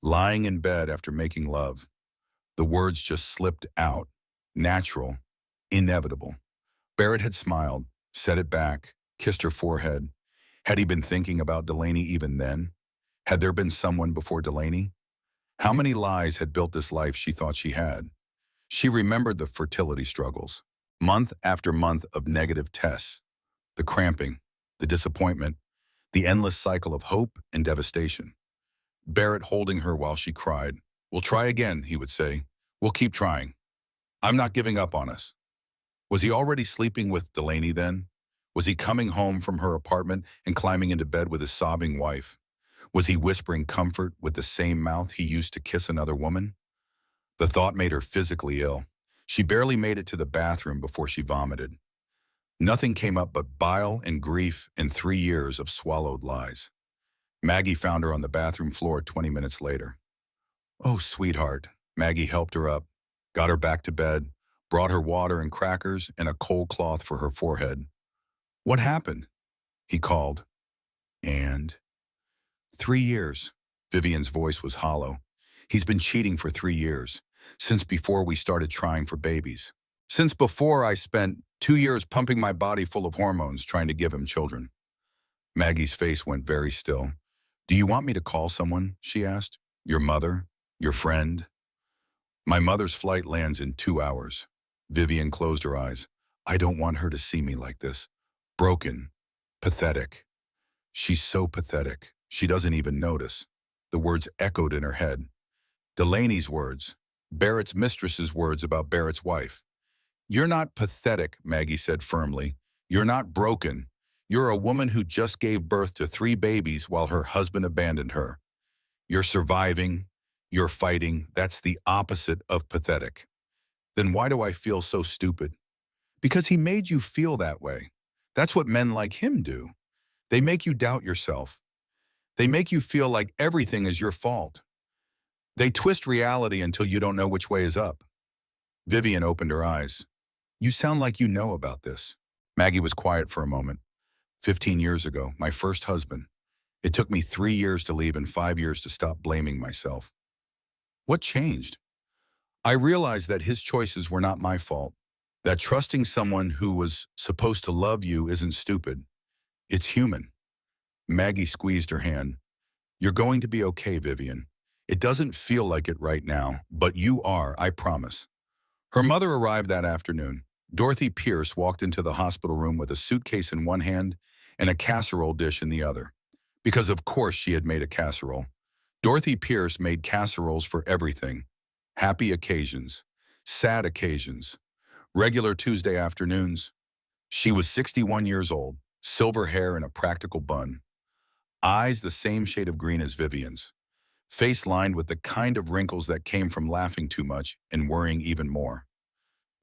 A: lying in bed after making love. The words just slipped out, natural, inevitable. Barrett had smiled, set it back, kissed her forehead. Had he been thinking about Delaney even then? Had there been someone before Delaney? How many lies had built this life she thought she had? She remembered the fertility struggles, month after month of negative tests, the cramping, the disappointment, the endless cycle of hope and devastation. Barrett holding her while she cried. "We'll try again," he would say. "We'll keep trying. I'm not giving up on us." Was he already sleeping with Delaney then? Was he coming home from her apartment and climbing into bed with his sobbing wife? Was he whispering comfort with the same mouth he used to kiss another woman? The thought made her physically ill. She barely made it to the bathroom before she vomited. Nothing came up but bile and grief and 3 years of swallowed lies. Maggie found her on the bathroom floor 20 minutes later. "Oh, sweetheart." Maggie helped her up, got her back to bed, brought her water and crackers and a cold cloth for her forehead. "What happened?" he called. "And 3 years." Vivian's voice was hollow. "He's been cheating for 3 years, since before we started trying for babies. Since before I spent 2 years pumping my body full of hormones trying to give him children." Maggie's face went very still. "Do you want me to call someone?" she asked. "Your mother? Your friend?" "My mother's flight lands in 2 hours." Vivian closed her eyes. "I don't want her to see me like this. Broken. Pathetic. She's so pathetic. She doesn't even notice." The words echoed in her head. Delaney's words. Barrett's mistress's words about Barrett's wife. "You're not pathetic," Maggie said firmly. "You're not broken. You're a woman who just gave birth to 3 babies while her husband abandoned her. You're surviving. You're fighting. That's the opposite of pathetic." "Then why do I feel so stupid?" "Because he made you feel that way. That's what men like him do. They make you doubt yourself. They make you feel like everything is your fault. They twist reality until you don't know which way is up." Vivian opened her eyes. "You sound like you know about this." Maggie was quiet for a moment. 15 years ago, my first husband. It took me 3 years to leave and 5 years to stop blaming myself." "What changed?" "I realized that his choices were not my fault. That trusting someone who was supposed to love you isn't stupid. It's human." Maggie squeezed her hand. "You're going to be okay, Vivian. It doesn't feel like it right now, but you are, I promise." Her mother arrived that afternoon. Dorothy Pierce walked into the hospital room with a suitcase in one hand and a casserole dish in the other. Because of course she had made a casserole. Dorothy Pierce made casseroles for everything. Happy occasions, sad occasions, regular Tuesday afternoons. She was 61 years old, silver hair and a practical bun. Eyes the same shade of green as Vivian's. Face lined with the kind of wrinkles that came from laughing too much and worrying even more.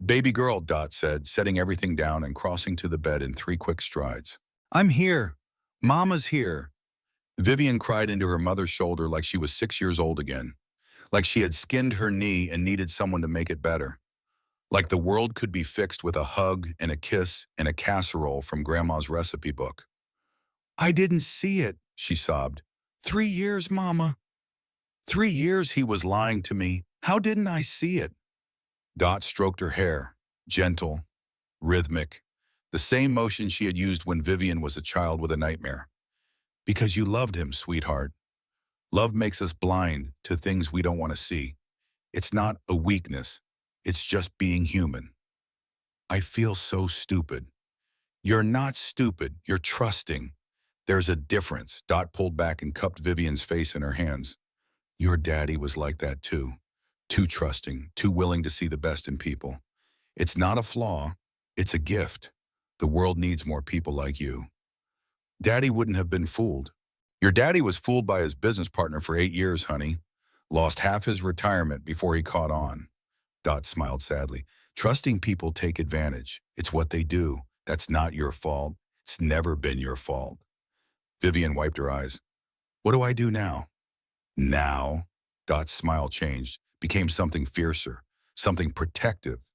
A: "Baby girl," Dot said, setting everything down and crossing to the bed in 3 quick strides. "I'm here. Mama's here." Vivian cried into her mother's shoulder like she was 6 years old again. Like she had skinned her knee and needed someone to make it better. Like the world could be fixed with a hug and a kiss and a casserole from Grandma's recipe book. "I didn't see it," she sobbed. 3 years, Mama. 3 years he was lying to me. How didn't I see it?" Dot stroked her hair, gentle, rhythmic, the same motion she had used when Vivian was a child with a nightmare. "Because you loved him, sweetheart. Love makes us blind to things we don't want to see. It's not a weakness. It's just being human." "I feel so stupid." "You're not stupid. You're trusting. There's a difference." Dot pulled back and cupped Vivian's face in her hands. "Your daddy was like that too. Too trusting, too willing to see the best in people. It's not a flaw. It's a gift. The world needs more people like you." "Daddy wouldn't have been fooled." "Your daddy was fooled by his business partner for 8 years, honey. Lost half his retirement before he caught on." Dot smiled sadly. "Trusting people take advantage. It's what they do. That's not your fault. It's never been your fault." Vivian wiped her eyes. "What do I do now?" "Now?" Dot's smile changed, became something fiercer, something protective.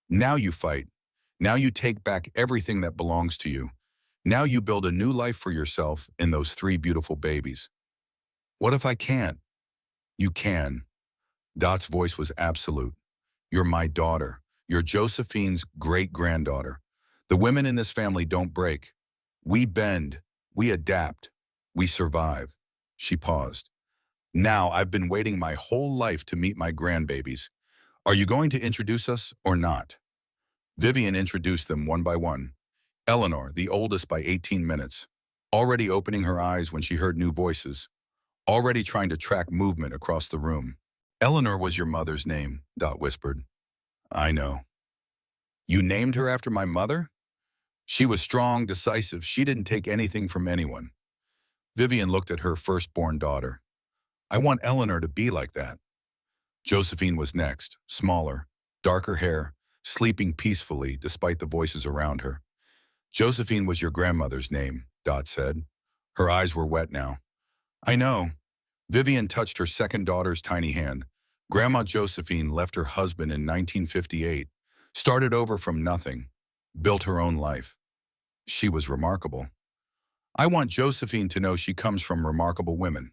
A: "Now you fight. Now you take back everything that belongs to you. Now you build a new life for yourself and those 3 beautiful babies." "What if I can't?" "You can." Dot's voice was absolute. "You're my daughter. You're Josephine's great-granddaughter. The women in this family don't break. We bend. We adapt. We survive. She paused. Now I've been waiting my whole life to meet my grandbabies. Are you going to introduce us or not? Vivian introduced them one by one. Eleanor, the oldest by 18 minutes, already opening her eyes when she heard new voices, already trying to track movement across the room. Eleanor was your mother's name, Dot whispered. I know. You named her after my mother? She was strong, decisive. She didn't take anything from anyone. Vivian looked at her firstborn daughter. I want Eleanor to be like that. Josephine was next, smaller, darker hair, sleeping peacefully despite the voices around her. Josephine was your grandmother's name, Dot said. Her eyes were wet now. I know. Vivian touched her second daughter's tiny hand. Grandma Josephine left her husband in 1958, started over from nothing, built her own life. She was remarkable. I want Josephine to know she comes from remarkable women.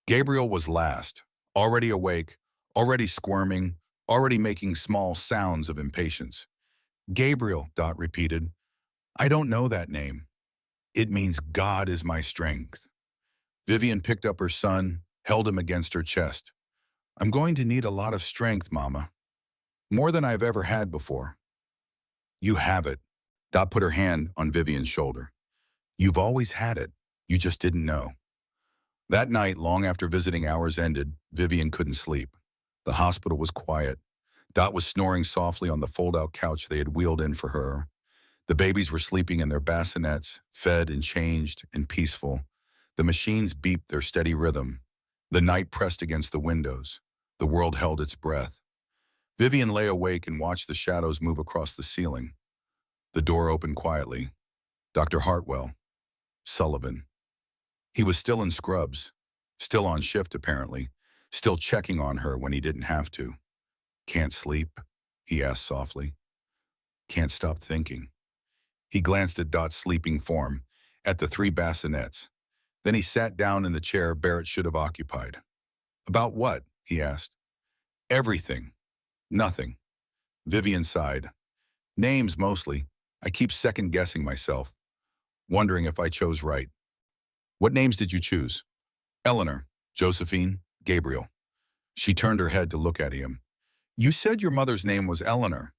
A: Gabriel was last, already awake, already squirming, already making small sounds of impatience. Gabriel, Dot repeated. I don't know that name. It means God is my strength. Vivian picked up her son, held him against her chest. I'm going to need a lot of strength, Mama. More than I've ever had before. You have it. Dot put her hand on Vivian's shoulder. You've always had it. You just didn't know. That night, long after visiting hours ended, Vivian couldn't sleep. The hospital was quiet. Dot was snoring softly on the fold-out couch they had wheeled in for her. The babies were sleeping in their bassinets, fed and changed and peaceful. The machines beeped their steady rhythm. The night pressed against the windows. The world held its breath. Vivian lay awake and watched the shadows move across the ceiling. The door opened quietly. Dr. Hartwell. Sullivan. He was still in scrubs, still on shift apparently, still checking on her when he didn't have to. Can't sleep? He asked softly. Can't stop thinking. He glanced at Dot's sleeping form, at the three bassinets. Then he sat down in the chair Barrett should have occupied. About what? He asked. Everything. Nothing. Vivian sighed. Names mostly. I keep second-guessing myself, wondering if I chose right. What names did you choose? Eleanor, Josephine, Gabriel. She turned her head to look at him. You said your mother's name was Eleanor.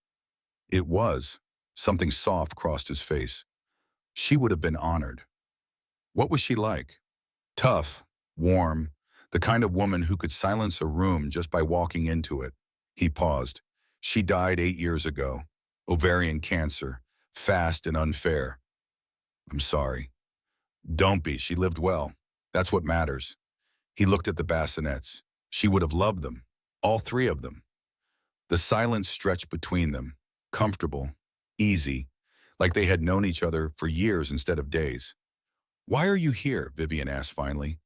A: It was. Something soft crossed his face. She would have been honored. What was she like? Tough, warm, the kind of woman who could silence a room just by walking into it. He paused. She died 8 years ago. Ovarian cancer. Fast and unfair. I'm sorry. Don't be. She lived well. That's what matters. He looked at the bassinets. She would have loved them. All three of them. The silence stretched between them. Comfortable. Easy. Like they had known each other for years instead of days. Why are you here? Vivian asked finally.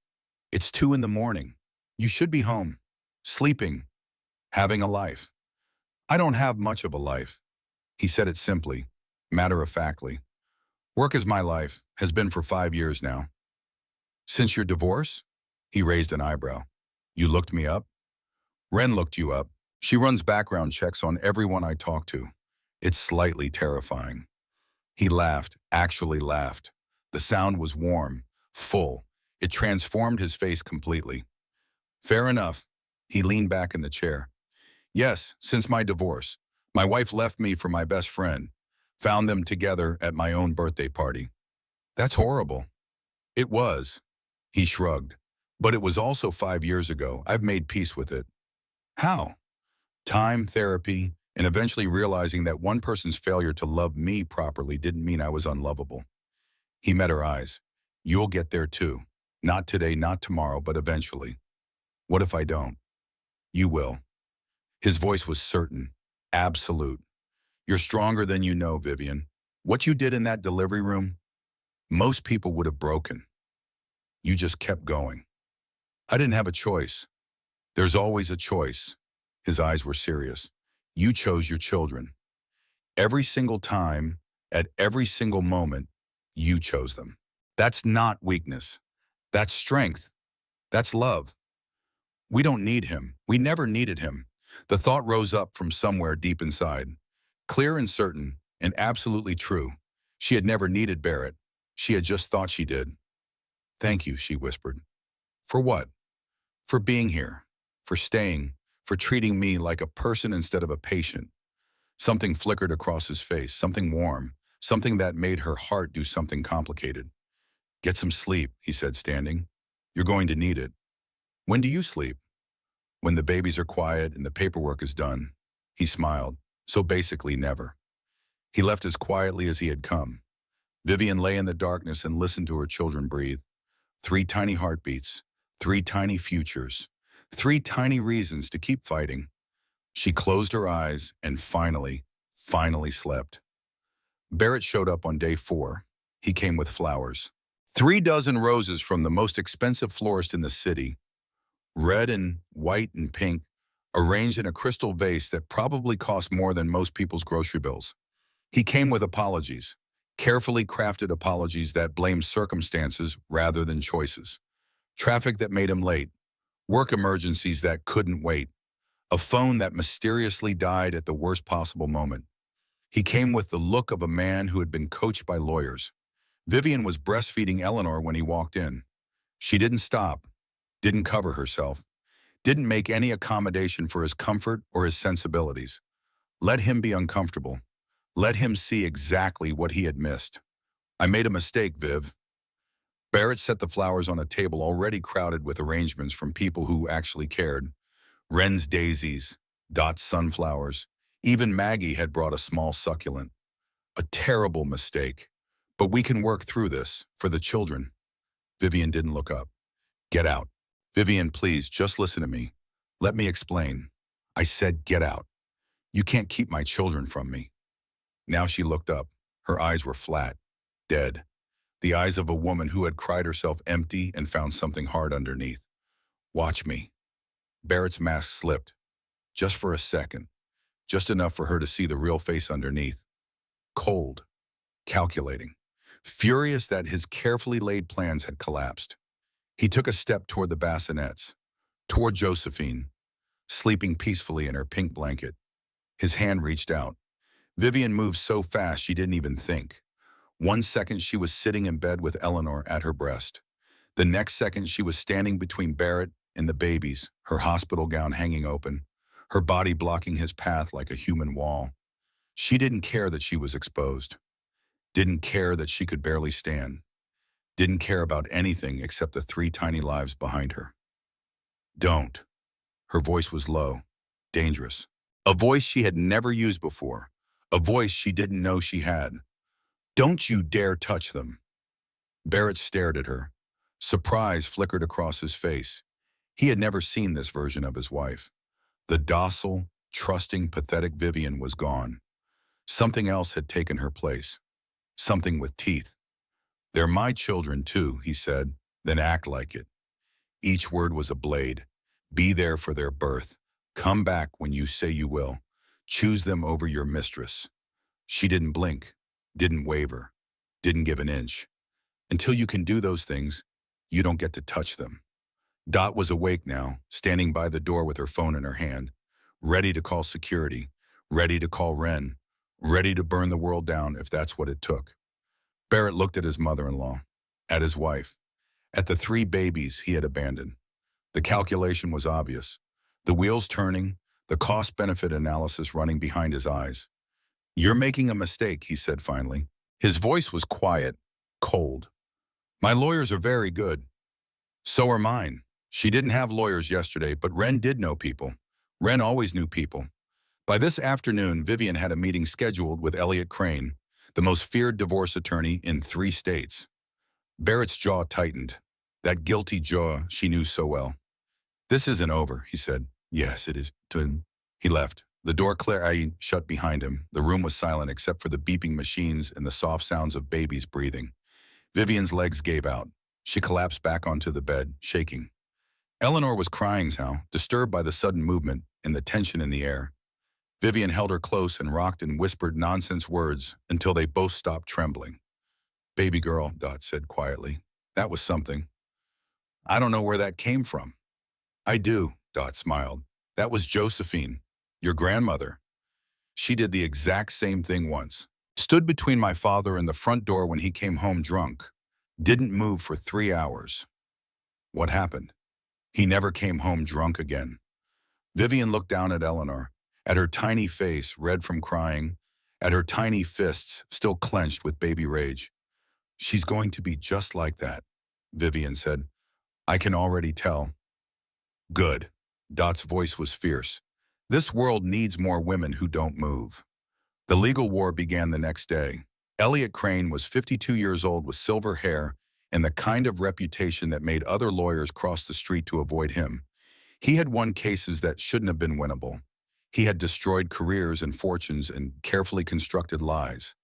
A: It's 2 a.m. You should be home. Sleeping. Having a life. I don't have much of a life. He said it simply, matter-of-factly. Work is my life, has been for 5 years now. Since your divorce? He raised an eyebrow. You looked me up? Ren looked you up. She runs background checks on everyone I talk to. It's slightly terrifying. He laughed, actually laughed. The sound was warm, full. It transformed his face completely. Fair enough. He leaned back in the chair. Yes, since my divorce. My wife left me for my best friend. Found them together at my own birthday party. That's horrible. It was. He shrugged. But it was also 5 years ago. I've made peace with it. How? Time, therapy, and eventually realizing that one person's failure to love me properly didn't mean I was unlovable. He met her eyes. You'll get there too. Not today, not tomorrow, but eventually. What if I don't? You will. His voice was certain, absolute. You're stronger than you know, Vivian. What you did in that delivery room, most people would have broken. You just kept going. I didn't have a choice. There's always a choice. His eyes were serious. You chose your children. Every single time, at every single moment, you chose them. That's not weakness. That's strength. That's love. We don't need him. We never needed him. The thought rose up from somewhere deep inside. Clear and certain, and absolutely true. She had never needed Barrett. She had just thought she did. Thank you, she whispered. For what? For being here, for staying, for treating me like a person instead of a patient. Something flickered across his face, something warm, something that made her heart do something complicated. Get some sleep, he said, standing. You're going to need it. When do you sleep? When the babies are quiet and the paperwork is done. He smiled. So basically never. He left as quietly as he had come. Vivian lay in the darkness and listened to her children breathe. 3 tiny heartbeats, 3 tiny futures, 3 tiny reasons to keep fighting. She closed her eyes and finally slept. Barrett showed up on day 4. He came with flowers. 3 dozen roses from the most expensive florist in the city, red and white and pink, arranged in a crystal vase that probably cost more than most people's grocery bills. He came with apologies, carefully crafted apologies that blamed circumstances rather than choices. Traffic that made him late, work emergencies that couldn't wait, a phone that mysteriously died at the worst possible moment. He came with the look of a man who had been coached by lawyers. Vivian was breastfeeding Eleanor when he walked in. She didn't stop, didn't cover herself, didn't make any accommodation for his comfort or his sensibilities. Let him be uncomfortable. Let him see exactly what he had missed. I made a mistake, Viv. Barrett set the flowers on a table already crowded with arrangements from people who actually cared. Wren's daisies, Dot's sunflowers. Even Maggie had brought a small succulent. A terrible mistake. But we can work through this, for the children. Vivian didn't look up. Get out. Vivian, please, just listen to me. Let me explain. I said get out. You can't keep my children from me. Now she looked up. Her eyes were flat, dead. The eyes of a woman who had cried herself empty and found something hard underneath. Watch me. Barrett's mask slipped. Just for a second. Just enough for her to see the real face underneath. Cold. Calculating. Furious that his carefully laid plans had collapsed. He took a step toward the bassinets, toward Josephine, sleeping peacefully in her pink blanket. His hand reached out. Vivian moved so fast she didn't even think. 1 second she was sitting in bed with Eleanor at her breast. The next second she was standing between Barrett and the babies, her hospital gown hanging open, her body blocking his path like a human wall. She didn't care that she was exposed. Didn't care that she could barely stand. Didn't care about anything except the 3 tiny lives behind her. Don't. Her voice was low, dangerous. A voice she had never used before. A voice she didn't know she had. Don't you dare touch them. Barrett stared at her. Surprise flickered across his face. He had never seen this version of his wife. The docile, trusting, pathetic Vivian was gone. Something else had taken her place. Something with teeth. They're my children too, he said, then act like it. Each word was a blade. Be there for their birth. Come back when you say you will. Choose them over your mistress. She didn't blink, didn't waver, didn't give an inch. Until you can do those things, you don't get to touch them. Dot was awake now, standing by the door with her phone in her hand, ready to call security, ready to call Wren, ready to burn the world down if that's what it took. Barrett looked at his mother-in-law, at his wife, at the 3 babies he had abandoned. The calculation was obvious. The wheels turning, the cost-benefit analysis running behind his eyes. You're making a mistake, he said finally. His voice was quiet, cold. My lawyers are very good. So are mine. She didn't have lawyers yesterday, but Wren did know people. Wren always knew people. By this afternoon, Vivian had a meeting scheduled with Elliot Crane, the most feared divorce attorney in 3 states. Barrett's jaw tightened, that guilty jaw she knew so well. This isn't over, he said. Yes, it is. He left. The door shut behind him. The room was silent except for the beeping machines and the soft sounds of babies breathing. Vivian's legs gave out. She collapsed back onto the bed, shaking. Eleanor was crying now, disturbed by the sudden movement and the tension in the air. Vivian held her close and rocked and whispered nonsense words until they both stopped trembling. Baby girl, Dot said quietly. That was something. I don't know where that came from. I do, Dot smiled. That was Josephine, your grandmother. She did the exact same thing once. Stood between my father and the front door when he came home drunk. Didn't move for 3 hours. What happened? He never came home drunk again. Vivian looked down at Eleanor, at her tiny face red from crying, at her tiny fists still clenched with baby rage. She's going to be just like that, Vivian said. I can already tell. Good. Dot's voice was fierce. This world needs more women who don't move. The legal war began the next day. Elliot Crane was 52 years old with silver hair and the kind of reputation that made other lawyers cross the street to avoid him. He had won cases that shouldn't have been winnable. He had destroyed careers and fortunes and carefully constructed lies.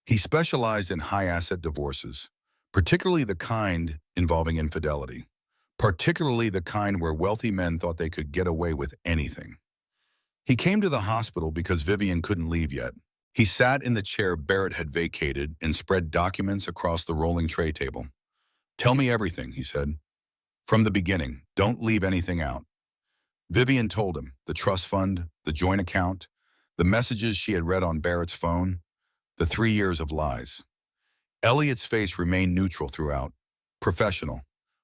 A: He specialized in high-asset divorces, particularly the kind involving infidelity, particularly the kind where wealthy men thought they could get away with anything. He came to the hospital because Vivian couldn't leave yet. He sat in the chair Barrett had vacated and spread documents across the rolling tray table. Tell me everything, he said. From the beginning, don't leave anything out. Vivian told him the trust fund, the joint account, the messages she had read on Barrett's phone, the 3 years of lies. Elliot's face remained neutral throughout, professional,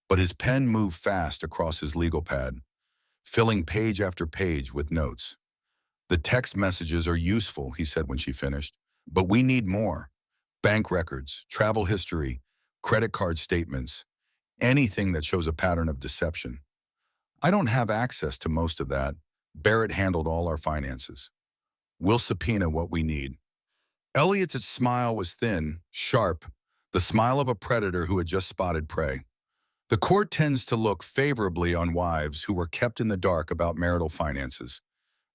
A: but his pen moved fast across his legal pad, filling page after page with notes. The text messages are useful, he said when she finished, but we need more. Bank records, travel history, credit card statements, anything that shows a pattern of deception. I don't have access to most of that. Barrett handled all our finances. We'll subpoena what we need. Elliot's smile was thin, sharp, the smile of a predator who had just spotted prey. The court tends to look favorably on wives who were kept in the dark about marital finances,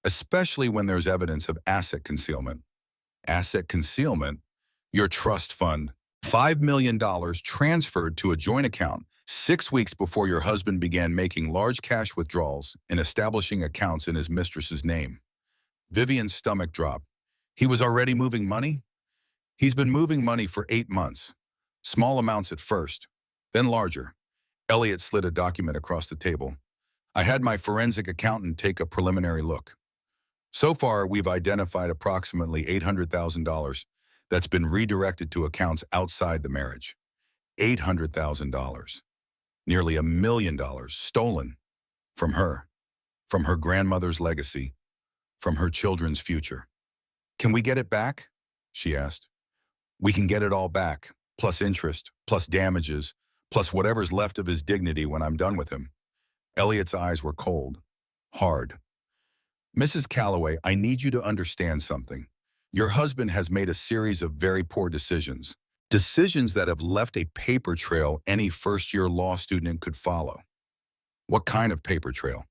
A: especially when there's evidence of asset concealment. Asset concealment? Your trust fund. $5 million transferred to a joint account 6 weeks before your husband began making large cash withdrawals and establishing accounts in his mistress's name. Vivian's stomach dropped. He was already moving money? He's been moving money for 8 months. Small amounts at first, then larger. Elliot slid a document across the table. I had my forensic accountant take a preliminary look. So far, we've identified approximately $800,000 that's been redirected to accounts outside the marriage. $800,000. Nearly $1 million stolen from her grandmother's legacy, from her children's future. Can we get it back? She asked. We can get it all back, plus interest, plus damages, plus whatever's left of his dignity when I'm done with him. Elliot's eyes were cold, hard. Mrs. Calloway, I need you to understand something. Your husband has made a series of very poor decisions. Decisions that have left a paper trail any first-year law student could follow. What kind of paper trail?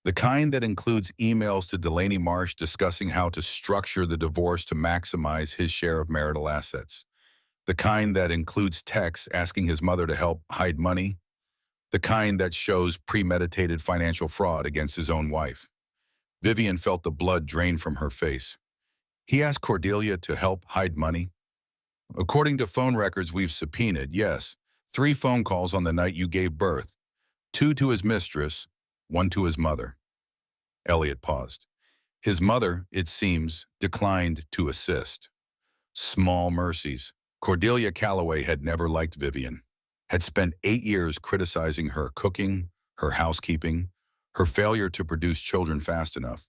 A: The kind that includes emails to Delaney Marsh discussing how to structure the divorce to maximize his share of marital assets. The kind that includes texts asking his mother to help hide money. The kind that shows premeditated financial fraud against his own wife. Vivian felt the blood drain from her face. He asked Cordelia to help hide money? According to phone records we've subpoenaed, yes, 3 phone calls on the night you gave birth, 2 to his mistress, 1 to his mother. Elliot paused. His mother, it seems, declined to assist. Small mercies. Cordelia Calloway had never liked Vivian, had spent 8 years criticizing her cooking, her housekeeping, her failure to produce children fast enough.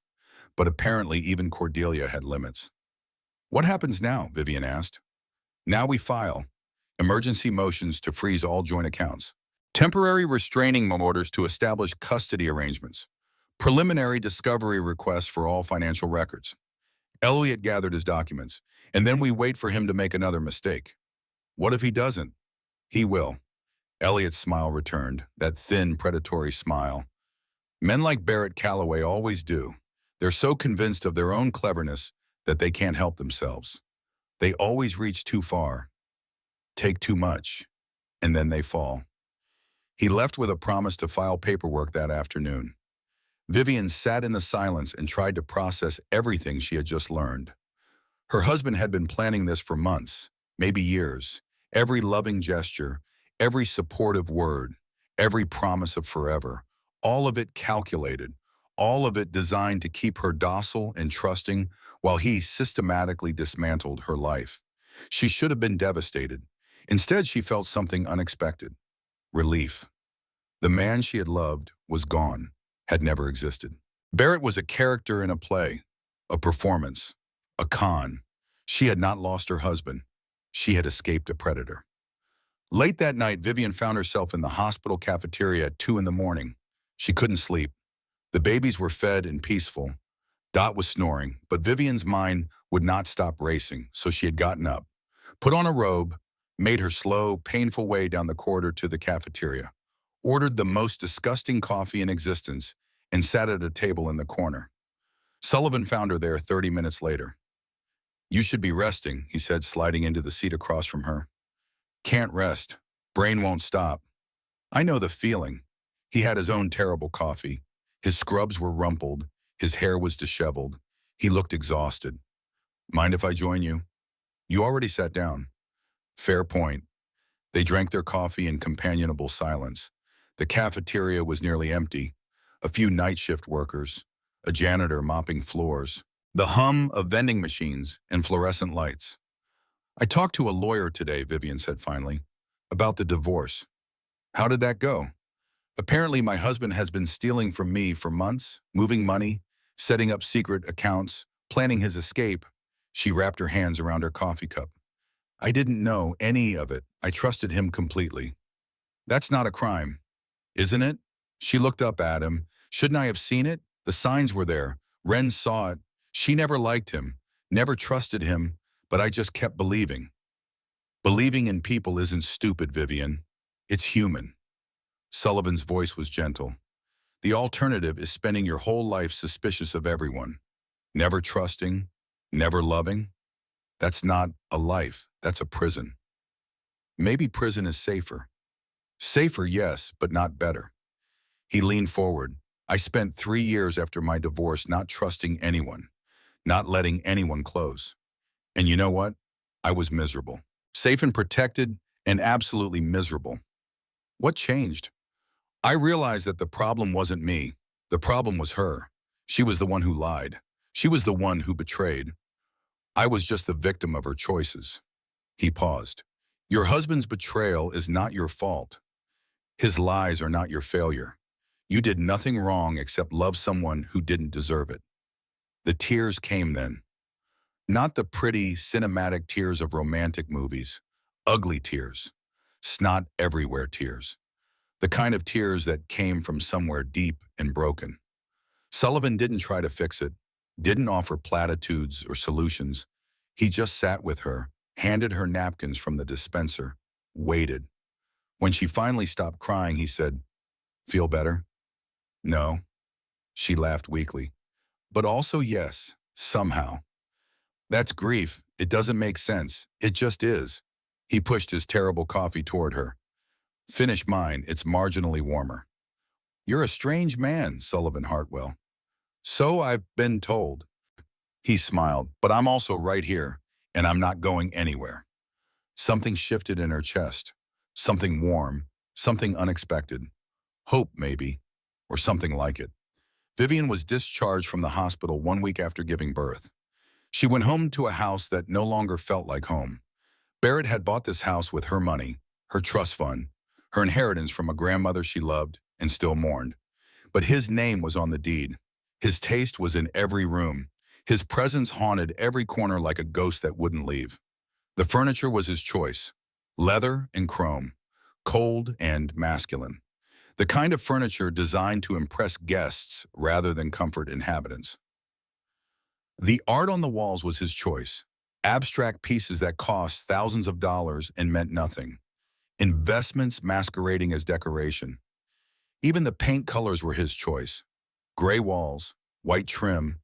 A: But apparently even Cordelia had limits. What happens now? Vivian asked. Now we file emergency motions to freeze all joint accounts, temporary restraining orders to establish custody arrangements, preliminary discovery requests for all financial records. Elliot gathered his documents, and then we wait for him to make another mistake. What if he doesn't? He will. Elliot's smile returned, that thin, predatory smile. Men like Barrett Calloway always do. They're so convinced of their own cleverness that they can't help themselves. They always reach too far, take too much, and then they fall. He left with a promise to file paperwork that afternoon. Vivian sat in the silence and tried to process everything she had just learned. Her husband had been planning this for months, maybe years. Every loving gesture, every supportive word, every promise of forever, all of it calculated, all of it designed to keep her docile and trusting while he systematically dismantled her life. She should have been devastated. Instead, she felt something unexpected. Relief. The man she had loved was gone, had never existed. Barrett was a character in a play, a performance, a con. She had not lost her husband. She had escaped a predator. Late that night, Vivian found herself in the hospital cafeteria at 2 in the morning. She couldn't sleep. The babies were fed and peaceful. Dot was snoring, but Vivian's mind would not stop racing, so she had gotten up, put on a robe, made her slow, painful way down the corridor to the cafeteria, ordered the most disgusting coffee in existence, and sat at a table in the corner. Sullivan found her there 30 minutes later. "You should be resting," he said, sliding into the seat across from her. "Can't rest. Brain won't stop." I know the feeling. He had his own terrible coffee. His scrubs were rumpled. His hair was disheveled. He looked exhausted. "Mind if I join you?" "You already sat down." "Fair point." They drank their coffee in companionable silence. The cafeteria was nearly empty. A few night shift workers, a janitor mopping floors, the hum of vending machines and fluorescent lights. "I talked to a lawyer today," Vivian said finally, "about the divorce." "How did that go?" "Apparently my husband has been stealing from me for months, moving money, setting up secret accounts, planning his escape." She wrapped her hands around her coffee cup. "I didn't know any of it. I trusted him completely." "That's not a crime, isn't it?" She looked up at him. "Shouldn't I have seen it? The signs were there. Ren saw it. She never liked him, never trusted him, but I just kept believing." "Believing in people isn't stupid, Vivian. It's human." Sullivan's voice was gentle. "The alternative is spending your whole life suspicious of everyone, never trusting, never loving. That's not a life, that's a prison. Maybe prison is safer." "Safer, yes, but not better." He leaned forward. "I spent 3 years after my divorce not trusting anyone, not letting anyone close. And you know what? I was miserable. Safe and protected, and absolutely miserable." "What changed?" "I realized that the problem wasn't me. The problem was her. She was the one who lied. She was the one who betrayed. I was just the victim of her choices." He paused. "Your husband's betrayal is not your fault. His lies are not your failure. You did nothing wrong except love someone who didn't deserve it." The tears came then. Not the pretty, cinematic tears of romantic movies. Ugly tears. Snot everywhere tears. The kind of tears that came from somewhere deep and broken. Sullivan didn't try to fix it, didn't offer platitudes or solutions. He just sat with her, handed her napkins from the dispenser, waited. When she finally stopped crying, he said, "Feel better?" "No." She laughed weakly. "But also yes, somehow." "That's grief. It doesn't make sense. It just is." He pushed his terrible coffee toward her. "Finish mine. It's marginally warmer." "You're a strange man, Sullivan Hartwell." "So I've been told." He smiled. "But I'm also right here, and I'm not going anywhere." Something shifted in her chest. Something warm, something unexpected. Hope, maybe, or something like it. Vivian was discharged from the hospital 1 week after giving birth. She went home to a house that no longer felt like home. Barrett had bought this house with her money, her trust fund, her inheritance from a grandmother she loved and still mourned. But his name was on the deed. His taste was in every room. His presence haunted every corner like a ghost that wouldn't leave. The furniture was his choice. Leather and chrome. Cold and masculine. The kind of furniture designed to impress guests rather than comfort inhabitants. The art on the walls was his choice. Abstract pieces that cost thousands of dollars and meant nothing. Investments masquerading as decoration. Even the paint colors were his choice. Gray walls, white trim,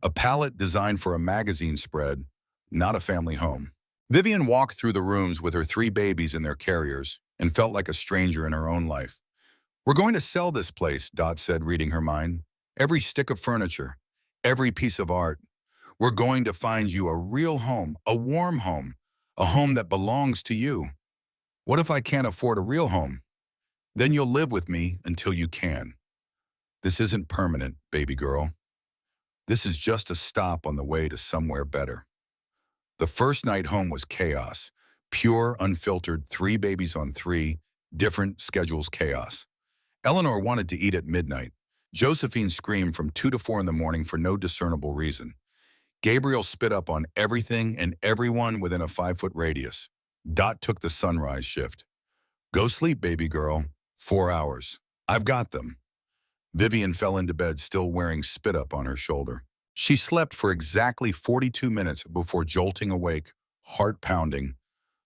A: a palette designed for a magazine spread, not a family home. Vivian walked through the rooms with her 3 babies in their carriers and felt like a stranger in her own life. "We're going to sell this place," Dot said, reading her mind. "Every stick of furniture, every piece of art. We're going to find you a real home, a warm home, a home that belongs to you." "What if I can't afford a real home?" "Then you'll live with me until you can." "This isn't permanent, baby girl." This is just a stop on the way to somewhere better. The first night home was chaos. Pure, unfiltered, three babies on three, different schedules chaos. Eleanor wanted to eat at midnight. Josephine screamed from 2 to 4 in the morning for no discernible reason. Gabriel spit up on everything and everyone within a 5-foot radius. Dot took the sunrise shift. Go sleep, baby girl. 4 hours. I've got them. Vivian fell into bed still wearing spit up on her shoulder. She slept for exactly 42 minutes before jolting awake, heart pounding,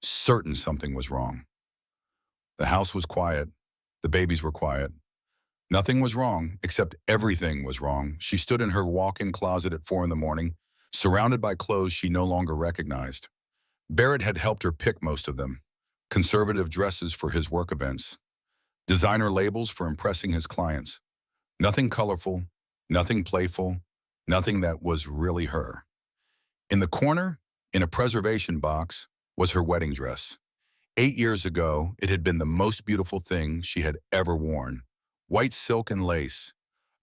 A: certain something was wrong. The house was quiet. The babies were quiet. Nothing was wrong, except everything was wrong. She stood in her walk-in closet at 4 in the morning, surrounded by clothes she no longer recognized. Barrett had helped her pick most of them. Conservative dresses for his work events. Designer labels for impressing his clients. Nothing colorful, nothing playful, nothing that was really her. In the corner, in a preservation box, was her wedding dress. 8 years ago, it had been the most beautiful thing she had ever worn. White silk and lace,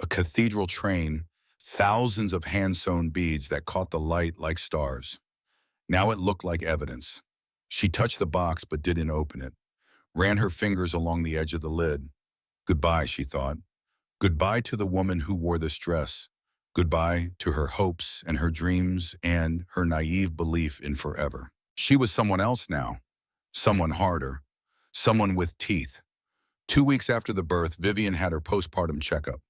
A: a cathedral train, thousands of hand-sewn beads that caught the light like stars. Now it looked like evidence. She touched the box but didn't open it, ran her fingers along the edge of the lid. Goodbye, she thought. Goodbye to the woman who wore this dress. Goodbye to her hopes and her dreams and her naive belief in forever. She was someone else now, someone harder, someone with teeth. 2 weeks after the birth, Vivian had her postpartum checkup.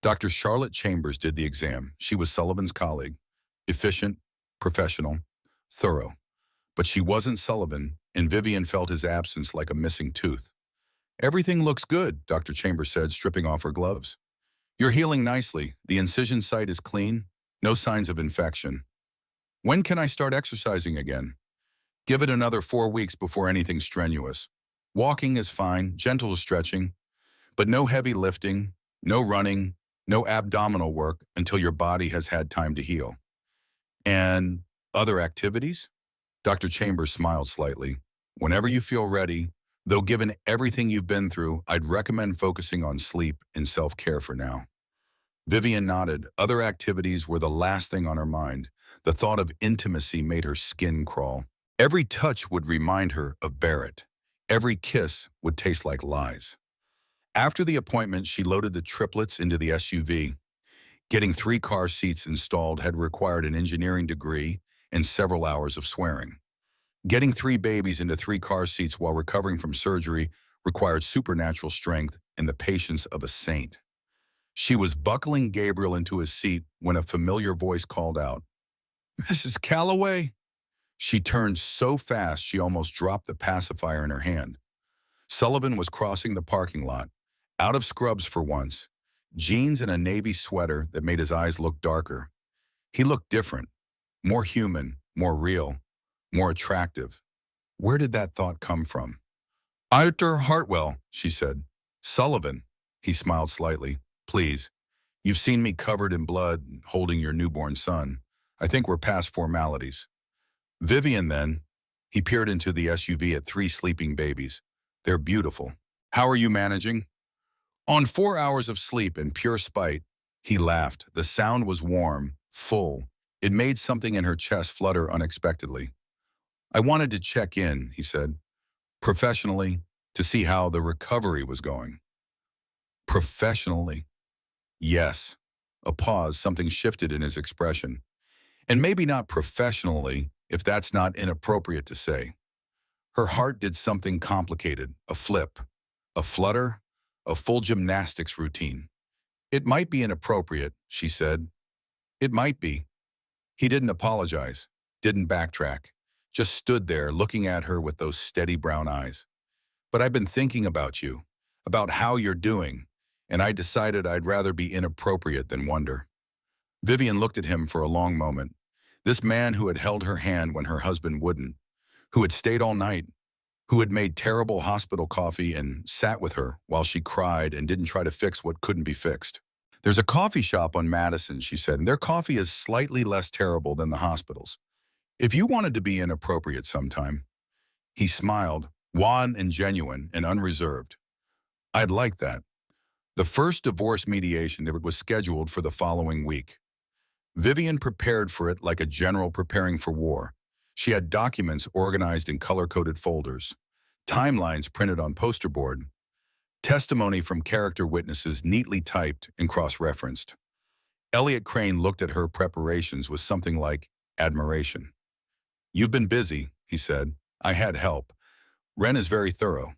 A: Dr. Charlotte Chambers did the exam. She was Sullivan's colleague, efficient, professional, thorough. But she wasn't Sullivan, and Vivian felt his absence like a missing tooth. Everything looks good, Dr. Chambers said, stripping off her gloves. You're healing nicely. The incision site is clean. No signs of infection. When can I start exercising again? Give it another 4 weeks before anything strenuous. Walking is fine, gentle stretching, but no heavy lifting, no running, no abdominal work until your body has had time to heal. And other activities? Dr. Chambers smiled slightly. Whenever you feel ready, though given everything you've been through, I'd recommend focusing on sleep and self-care for now. Vivian nodded. Other activities were the last thing on her mind. The thought of intimacy made her skin crawl. Every touch would remind her of Barrett. Every kiss would taste like lies. After the appointment, she loaded the triplets into the SUV. Getting 3 car seats installed had required an engineering degree and several hours of swearing. Getting 3 babies into 3 car seats while recovering from surgery required supernatural strength and the patience of a saint. She was buckling Gabriel into his seat when a familiar voice called out, "Mrs. Calloway?" She turned so fast she almost dropped the pacifier in her hand. Sullivan was crossing the parking lot, out of scrubs for once, jeans and a navy sweater that made his eyes look darker. He looked different, more human, more real, more attractive. Where did that thought come from? "Arthur Hartwell," she said. "Sullivan." He smiled slightly. "Please, you've seen me covered in blood, holding your newborn son. I think we're past formalities." "Vivian, then." He peered into the SUV at 3 sleeping babies. "They're beautiful. How are you managing?" "On 4 hours of sleep and pure spite." He laughed. The sound was warm, full. It made something in her chest flutter unexpectedly. "I wanted to check in," he said, "professionally, to see how the recovery was going." "Professionally?" "Yes." A pause, something shifted in his expression. "And maybe not professionally, if that's not inappropriate to say." Her heart did something complicated, a flip, a flutter, a full gymnastics routine. "It might be inappropriate," she said. "It might be." He didn't apologize, didn't backtrack, just stood there looking at her with those steady brown eyes. "But I've been thinking about you, about how you're doing, and I decided I'd rather be inappropriate than wonder." Vivian looked at him for a long moment. This man who had held her hand when her husband wouldn't, who had stayed all night, who had made terrible hospital coffee and sat with her while she cried and didn't try to fix what couldn't be fixed. "There's a coffee shop on Madison," she said, "and their coffee is slightly less terrible than the hospital's. If you wanted to be inappropriate sometime." He smiled, wan and genuine and unreserved. "I'd like that." The first divorce mediation was scheduled for the following week. Vivian prepared for it like a general preparing for war. She had documents organized in color-coded folders, timelines printed on poster board, testimony from character witnesses neatly typed and cross-referenced. Elliot Crane looked at her preparations with something like admiration. "You've been busy," he said. "I had help. Ren is very thorough."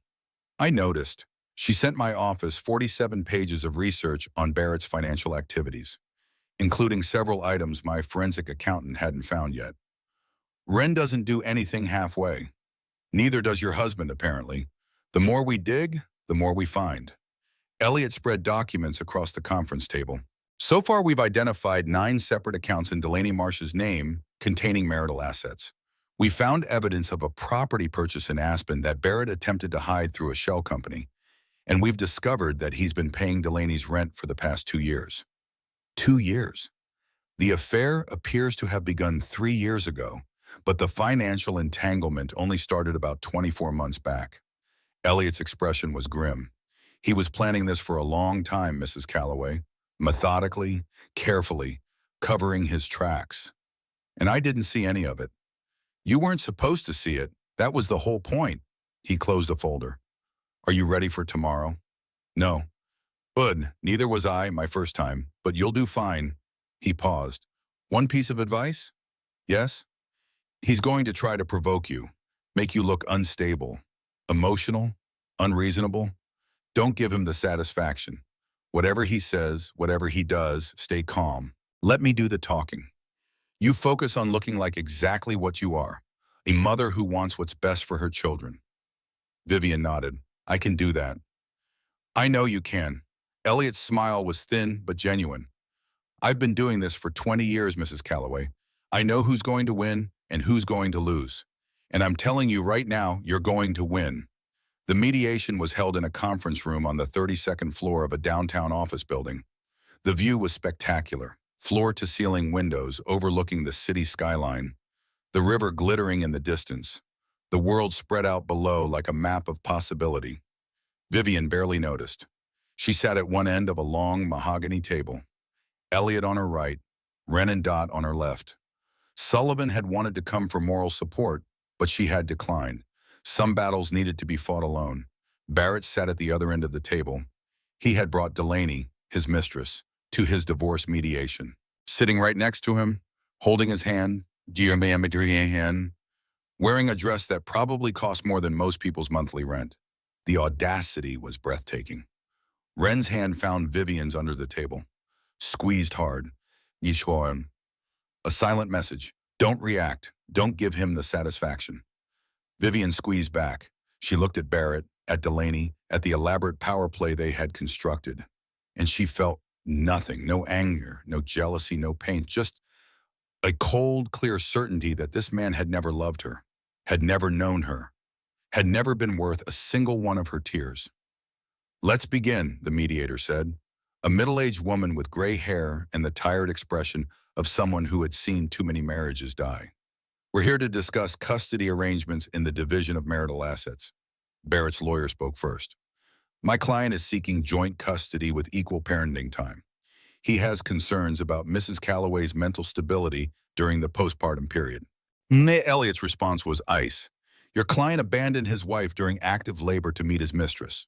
A: I noticed. She sent my office 47 pages of research on Barrett's financial activities, including several items my forensic accountant hadn't found yet. Ren doesn't do anything halfway. Neither does your husband, apparently. The more we dig, the more we find. Elliot spread documents across the conference table. So far, we've identified 9 separate accounts in Delaney Marsh's name containing marital assets. We found evidence of a property purchase in Aspen that Barrett attempted to hide through a shell company, and we've discovered that he's been paying Delaney's rent for the past 2 years. 2 years. The affair appears to have begun 3 years ago, but the financial entanglement only started about 24 months back. Elliot's expression was grim. He was planning this for a long time, Mrs. Calloway, methodically, carefully, covering his tracks. And I didn't see any of it. You weren't supposed to see it. That was the whole point. He closed a folder. Are you ready for tomorrow? No. Good. Neither was I my first time, but you'll do fine. He paused. One piece of advice? Yes? He's going to try to provoke you, make you look unstable, emotional, unreasonable. Don't give him the satisfaction. Whatever he says, whatever he does, stay calm. Let me do the talking. You focus on looking like exactly what you are, a mother who wants what's best for her children. Vivian nodded. I can do that. I know you can. Elliot's smile was thin but genuine. I've been doing this for 20 years, Mrs. Calloway. I know who's going to win and who's going to lose. And I'm telling you right now, you're going to win. The mediation was held in a conference room on the 32nd floor of a downtown office building. The view was spectacular, floor-to-ceiling windows overlooking the city skyline, the river glittering in the distance, the world spread out below like a map of possibility. Vivian barely noticed. She sat at one end of a long mahogany table. Elliot on her right, Ren and Dot on her left. Sullivan had wanted to come for moral support, but she had declined. Some battles needed to be fought alone. Barrett sat at the other end of the table. He had brought Delaney, his mistress, to his divorce mediation. Sitting right next to him, holding his hand, wearing a dress that probably cost more than most people's monthly rent. The audacity was breathtaking. Ren's hand found Vivian's under the table. Squeezed hard. A silent message. Don't react. Don't give him the satisfaction. Vivian squeezed back. She looked at Barrett, at Delaney, at the elaborate power play they had constructed. And she felt nothing, no anger, no jealousy, no pain, just a cold, clear certainty that this man had never loved her, had never known her, had never been worth a single one of her tears. Let's begin, the mediator said, a middle-aged woman with gray hair and the tired expression of someone who had seen too many marriages die. We're here to discuss custody arrangements in the division of marital assets. Barrett's lawyer spoke first. My client is seeking joint custody with equal parenting time. He has concerns about Mrs. Calloway's mental stability during the postpartum period. Elliot's response was ice. Your client abandoned his wife during active labor to meet his mistress.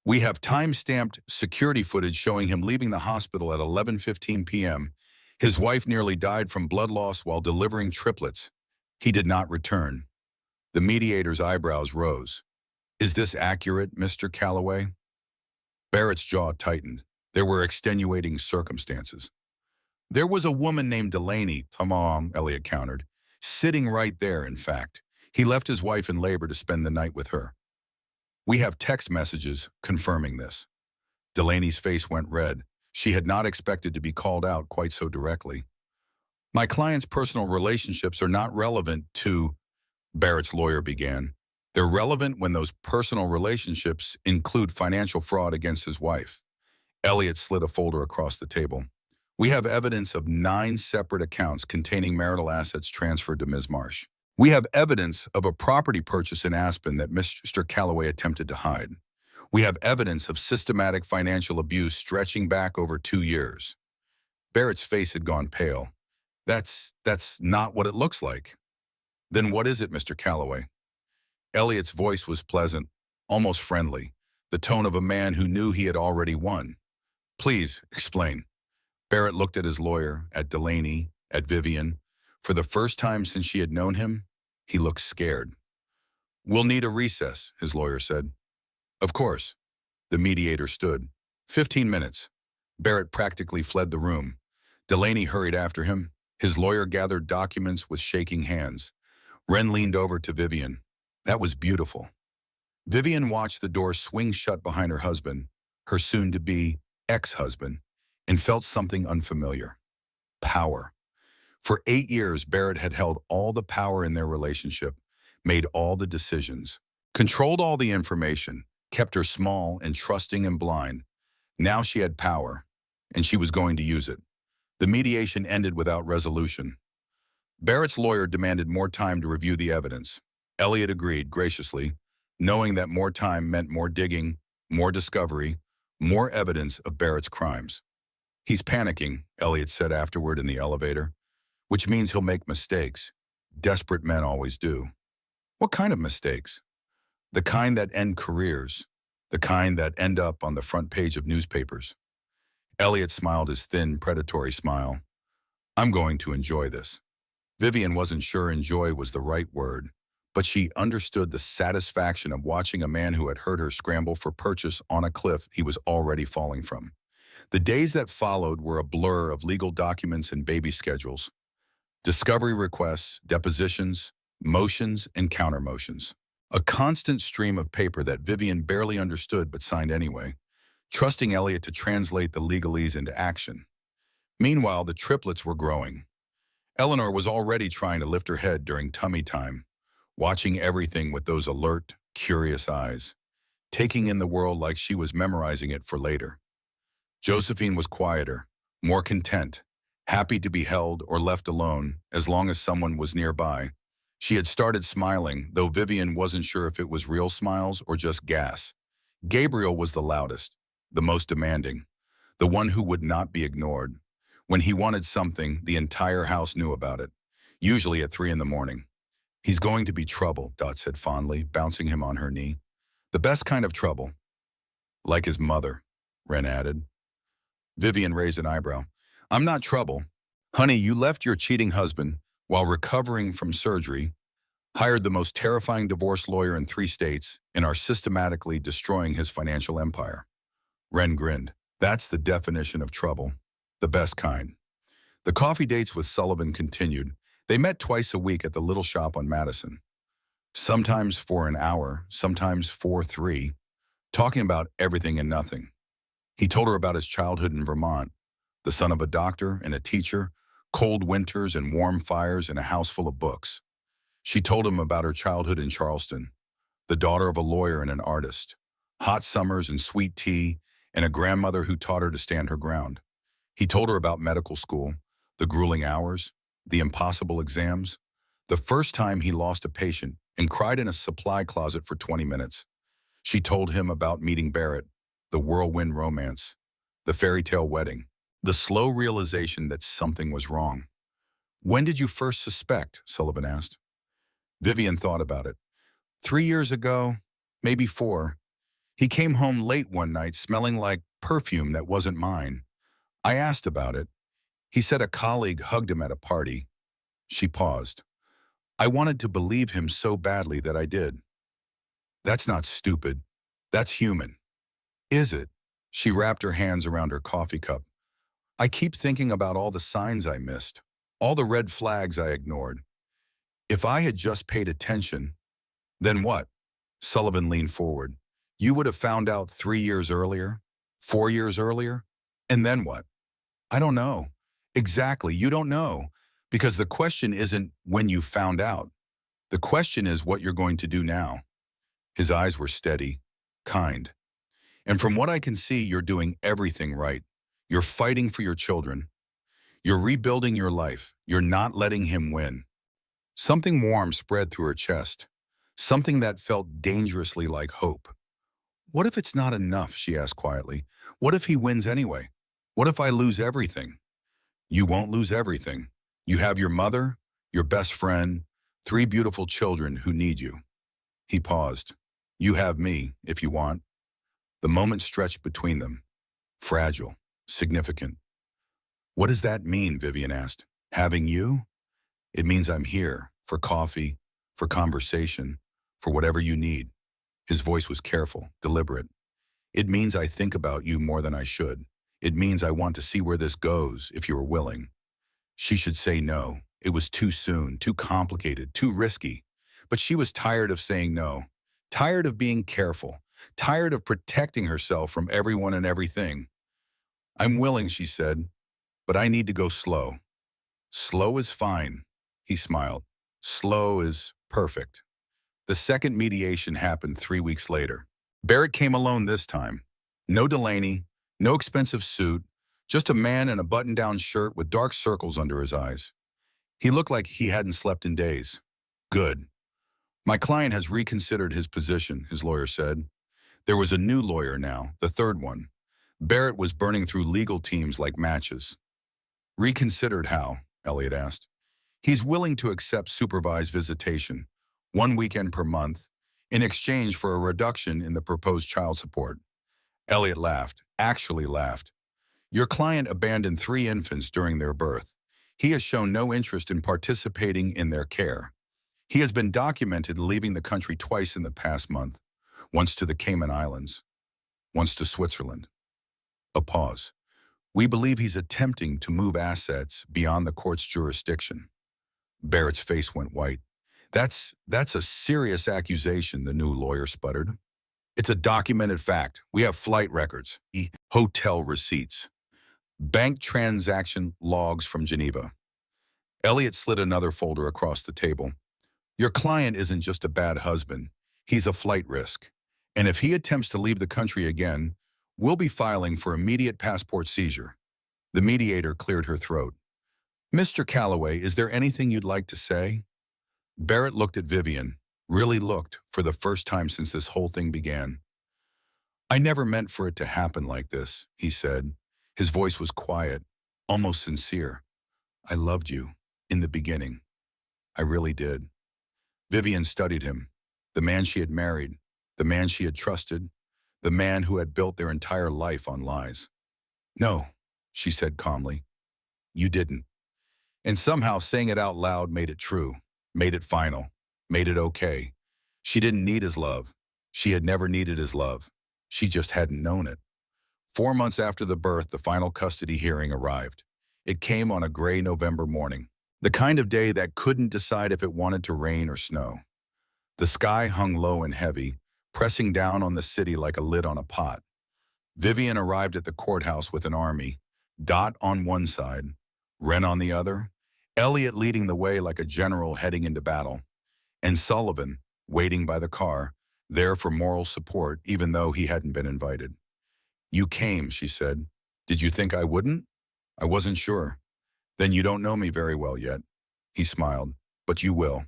A: We have time-stamped security footage showing him leaving the hospital at 11:15 p.m. His wife nearly died from blood loss while delivering triplets. He did not return. The mediator's eyebrows rose. Is this accurate, Mr. Calloway? Barrett's jaw tightened. There were extenuating circumstances. There was a woman named Delaney, Elliot countered. Sitting right there, in fact. He left his wife in labor to spend the night with her. We have text messages confirming this. Delaney's face went red. She had not expected to be called out quite so directly. My client's personal relationships are not relevant to, Barrett's lawyer began. They're relevant when those personal relationships include financial fraud against his wife. Elliot slid a folder across the table. We have evidence of 9 separate accounts containing marital assets transferred to Ms. Marsh. We have evidence of a property purchase in Aspen that Mr. Calloway attempted to hide. We have evidence of systematic financial abuse stretching back over 2 years. Barrett's face had gone pale. That's not what it looks like. Then what is it, Mr. Calloway? Elliot's voice was pleasant, almost friendly, the tone of a man who knew he had already won. Please, explain. Barrett looked at his lawyer, at Delaney, at Vivian. For the first time since she had known him, he looked scared. We'll need a recess, his lawyer said. Of course. The mediator stood. 15 minutes. Barrett practically fled the room. Delaney hurried after him. His lawyer gathered documents with shaking hands. Wren leaned over to Vivian. That was beautiful. Vivian watched the door swing shut behind her husband, her soon-to-be ex-husband, and felt something unfamiliar. Power. For 8 years, Barrett had held all the power in their relationship, made all the decisions, controlled all the information, kept her small and trusting and blind. Now she had power, and she was going to use it. The mediation ended without resolution. Barrett's lawyer demanded more time to review the evidence. Elliot agreed graciously, knowing that more time meant more digging, more discovery, more evidence of Barrett's crimes. He's panicking, Elliot said afterward in the elevator, which means he'll make mistakes. Desperate men always do. What kind of mistakes? The kind that end careers, the kind that end up on the front page of newspapers. Elliot smiled his thin, predatory smile. I'm going to enjoy this. Vivian wasn't sure enjoy was the right word, but she understood the satisfaction of watching a man who had heard her scramble for purchase on a cliff he was already falling from. The days that followed were a blur of legal documents and baby schedules, discovery requests, depositions, motions, and counter-motions. A constant stream of paper that Vivian barely understood but signed anyway, trusting Elliot to translate the legalese into action. Meanwhile, the triplets were growing. Eleanor was already trying to lift her head during tummy time, watching everything with those alert, curious eyes, taking in the world like she was memorizing it for later. Josephine was quieter, more content, happy to be held or left alone as long as someone was nearby. She had started smiling, though Vivian wasn't sure if it was real smiles or just gas. Gabriel was the loudest, the most demanding, the one who would not be ignored. When he wanted something, the entire house knew about it, usually at 3 in the morning. He's going to be trouble, Dot said fondly, bouncing him on her knee. The best kind of trouble. Like his mother, Wren added. Vivian raised an eyebrow. I'm not trouble. Honey, you left your cheating husband while recovering from surgery, hired the most terrifying divorce lawyer in 3 states, and are systematically destroying his financial empire. Wren grinned. That's the definition of trouble. The best kind. The coffee dates with Sullivan continued. They met twice a week at the little shop on Madison. Sometimes for an hour, sometimes for 3, talking about everything and nothing. He told her about his childhood in Vermont, the son of a doctor and a teacher, cold winters and warm fires and a house full of books. She told him about her childhood in Charleston, the daughter of a lawyer and an artist, hot summers and sweet tea, and a grandmother who taught her to stand her ground. He told her about medical school, the grueling hours, the impossible exams, the first time he lost a patient and cried in a supply closet for 20 minutes. She told him about meeting Barrett, the whirlwind romance, the fairy tale wedding, the slow realization that something was wrong. When did you first suspect? Sullivan asked. Vivian thought about it. 3 years ago, maybe 4. He came home late one night smelling like perfume that wasn't mine. I asked about it. He said a colleague hugged him at a party. She paused. I wanted to believe him so badly that I did. That's not stupid. That's human. Is it? She wrapped her hands around her coffee cup. I keep thinking about all the signs I missed, all the red flags I ignored. If I had just paid attention, then what? Sullivan leaned forward. You would have found out 3 years earlier, 4 years earlier, and then what? I don't know. Exactly, you don't know. Because the question isn't when you found out. The question is what you're going to do now. His eyes were steady, kind. And from what I can see, you're doing everything right. You're fighting for your children. You're rebuilding your life. You're not letting him win. Something warm spread through her chest. Something that felt dangerously like hope. What if it's not enough, she asked quietly. What if he wins anyway? What if I lose everything? You won't lose everything. You have your mother, your best friend, 3 beautiful children who need you. He paused. You have me, if you want. The moment stretched between them. Fragile, significant. What does that mean? Vivian asked. Having you? It means I'm here, for coffee, for conversation, for whatever you need. His voice was careful, deliberate. It means I think about you more than I should. It means I want to see where this goes, if you are willing. She should say no. It was too soon, too complicated, too risky. But she was tired of saying no, tired of being careful, tired of protecting herself from everyone and everything. I'm willing, she said, but I need to go slow. Slow is fine, he smiled. Slow is perfect. The second mediation happened 3 weeks later. Barrett came alone this time. No Delaney, no expensive suit, just a man in a button-down shirt with dark circles under his eyes. He looked like he hadn't slept in days. Good. My client has reconsidered his position, his lawyer said. There was a new lawyer now, the third one. Barrett was burning through legal teams like matches. Reconsidered how? Elliot asked. He's willing to accept supervised visitation, 1 weekend per month, in exchange for a reduction in the proposed child support. Elliot laughed, actually laughed. Your client abandoned 3 infants during their birth. He has shown no interest in participating in their care. He has been documented leaving the country twice in the past month, once to the Cayman Islands, once to Switzerland. A pause. We believe he's attempting to move assets beyond the court's jurisdiction. Barrett's face went white. That's a serious accusation, the new lawyer sputtered. It's a documented fact. We have flight records, hotel receipts, bank transaction logs from Geneva. Elliot slid another folder across the table. Your client isn't just a bad husband. He's a flight risk. And if he attempts to leave the country again, we'll be filing for immediate passport seizure. The mediator cleared her throat. Mr. Calloway, is there anything you'd like to say? Barrett looked at Vivian, really looked for the first time since this whole thing began. I never meant for it to happen like this, he said. His voice was quiet, almost sincere. I loved you, in the beginning. I really did. Vivian studied him, the man she had married, the man she had trusted, the man who had built their entire life on lies. No, she said calmly. You didn't. And somehow saying it out loud made it true, made it final, made it okay. She didn't need his love. She had never needed his love. She just hadn't known it. 4 months after the birth, the final custody hearing arrived. It came on a gray November morning, the kind of day that couldn't decide if it wanted to rain or snow. The sky hung low and heavy, pressing down on the city like a lid on a pot. Vivian arrived at the courthouse with an army, Dot on one side, Wren on the other, Elliot leading the way like a general heading into battle, and Sullivan, waiting by the car, there for moral support even though he hadn't been invited. You came, she said. Did you think I wouldn't? I wasn't sure. Then you don't know me very well yet. He smiled. But you will.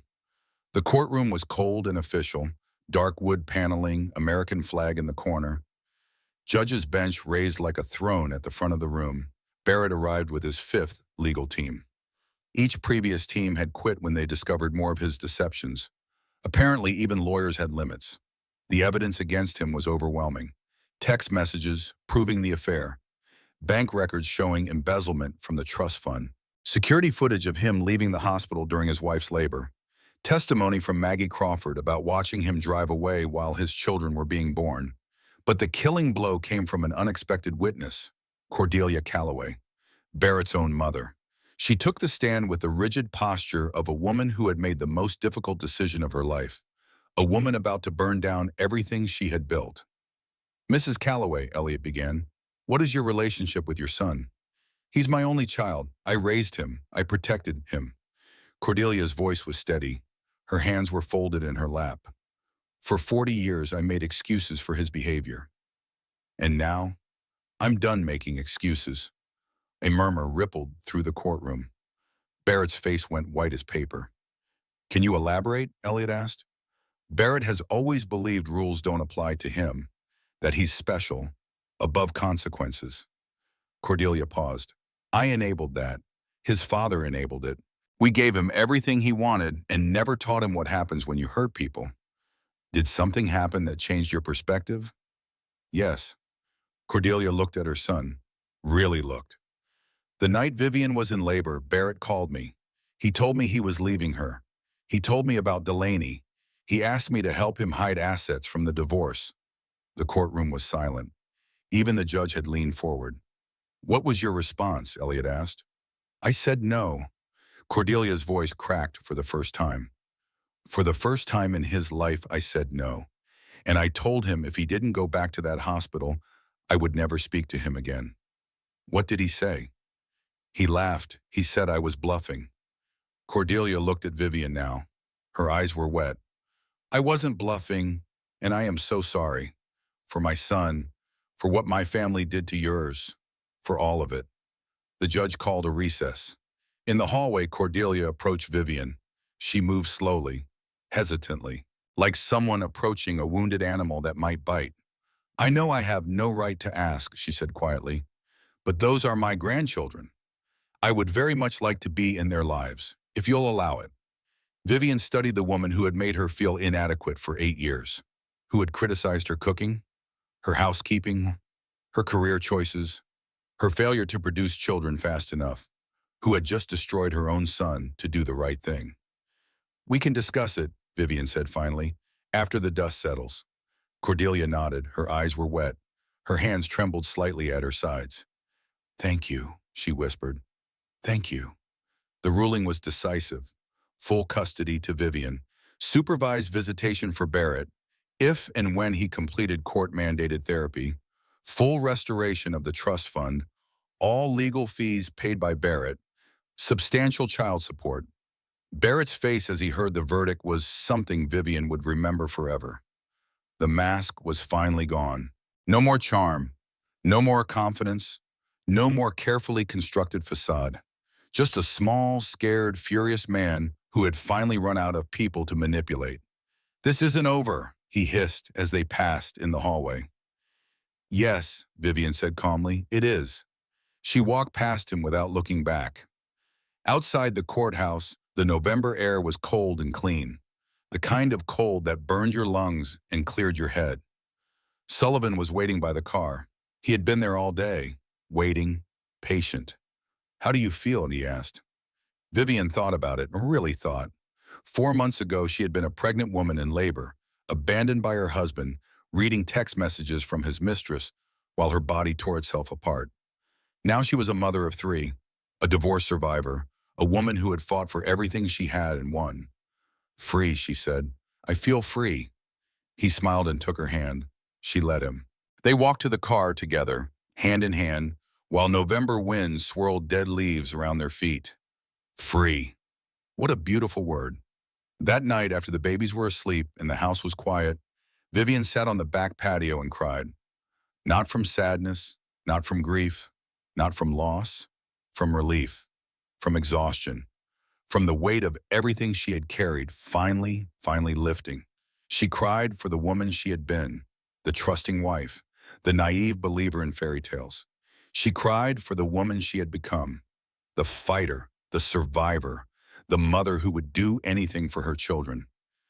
A: The courtroom was cold and official, dark wood paneling, American flag in the corner. Judge's bench raised like a throne at the front of the room. Barrett arrived with his 5th legal team. Each previous team had quit when they discovered more of his deceptions. Apparently, even lawyers had limits. The evidence against him was overwhelming. Text messages proving the affair. Bank records showing embezzlement from the trust fund. Security footage of him leaving the hospital during his wife's labor. Testimony from Maggie Crawford about watching him drive away while his children were being born. But the killing blow came from an unexpected witness, Cordelia Calloway, Barrett's own mother. She took the stand with the rigid posture of a woman who had made the most difficult decision of her life, a woman about to burn down everything she had built. Mrs. Calloway, Elliot began, what is your relationship with your son? He's my only child. I raised him. I protected him. Cordelia's voice was steady. Her hands were folded in her lap. For 40 years, I made excuses for his behavior. And now, I'm done making excuses. A murmur rippled through the courtroom. Barrett's face went white as paper. Can you elaborate? Elliot asked. Barrett has always believed rules don't apply to him, that he's special, above consequences. Cordelia paused. I enabled that. His father enabled it. We gave him everything he wanted and never taught him what happens when you hurt people. Did something happen that changed your perspective? Yes. Cordelia looked at her son. Really looked. The night Vivian was in labor, Barrett called me. He told me he was leaving her. He told me about Delaney. He asked me to help him hide assets from the divorce. The courtroom was silent. Even the judge had leaned forward. What was your response? Elliot asked. I said no. Cordelia's voice cracked for the first time. For the first time in his life, I said no. And I told him if he didn't go back to that hospital, I would never speak to him again. What did he say? He laughed. He said I was bluffing. Cordelia looked at Vivian now. Her eyes were wet. I wasn't bluffing, and I am so sorry. For my son, for what my family did to yours, for all of it. The judge called a recess. In the hallway, Cordelia approached Vivian. She moved slowly, hesitantly, like someone approaching a wounded animal that might bite. I know I have no right to ask, she said quietly, but those are my grandchildren. I would very much like to be in their lives, if you'll allow it. Vivian studied the woman who had made her feel inadequate for 8 years, who had criticized her cooking, her housekeeping, her career choices, her failure to produce children fast enough, who had just destroyed her own son to do the right thing. We can discuss it, Vivian said finally, after the dust settles. Cordelia nodded. Her eyes were wet. Her hands trembled slightly at her sides. Thank you, she whispered. Thank you. The ruling was decisive. Full custody to Vivian, supervised visitation for Barrett, if and when he completed court-mandated therapy, full restoration of the trust fund, all legal fees paid by Barrett, substantial child support. Barrett's face as he heard the verdict was something Vivian would remember forever. The mask was finally gone. No more charm, no more confidence, no more carefully constructed facade. Just a small, scared, furious man who had finally run out of people to manipulate. This isn't over, he hissed as they passed in the hallway. Yes, Vivian said calmly, it is. She walked past him without looking back. Outside the courthouse, the November air was cold and clean, the kind of cold that burned your lungs and cleared your head. Sullivan was waiting by the car. He had been there all day, waiting, patient. How do you feel? He asked. Vivian thought about it, really thought. 4 months ago, she had been a pregnant woman in labor, abandoned by her husband, reading text messages from his mistress while her body tore itself apart. Now she was a mother of 3, a divorce survivor, a woman who had fought for everything she had and won. Free, she said. I feel free. He smiled and took her hand. She let him. They walked to the car together, hand in hand, while November winds swirled dead leaves around their feet. Free. What a beautiful word. That night, after the babies were asleep and the house was quiet, Vivian sat on the back patio and cried. Not from sadness, not from grief, not from loss, from relief, from exhaustion, from the weight of everything she had carried finally lifting. She cried for the woman she had been, the trusting wife, the naive believer in fairy tales. She cried for the woman she had become, the fighter, the survivor, the mother who would do anything for her children.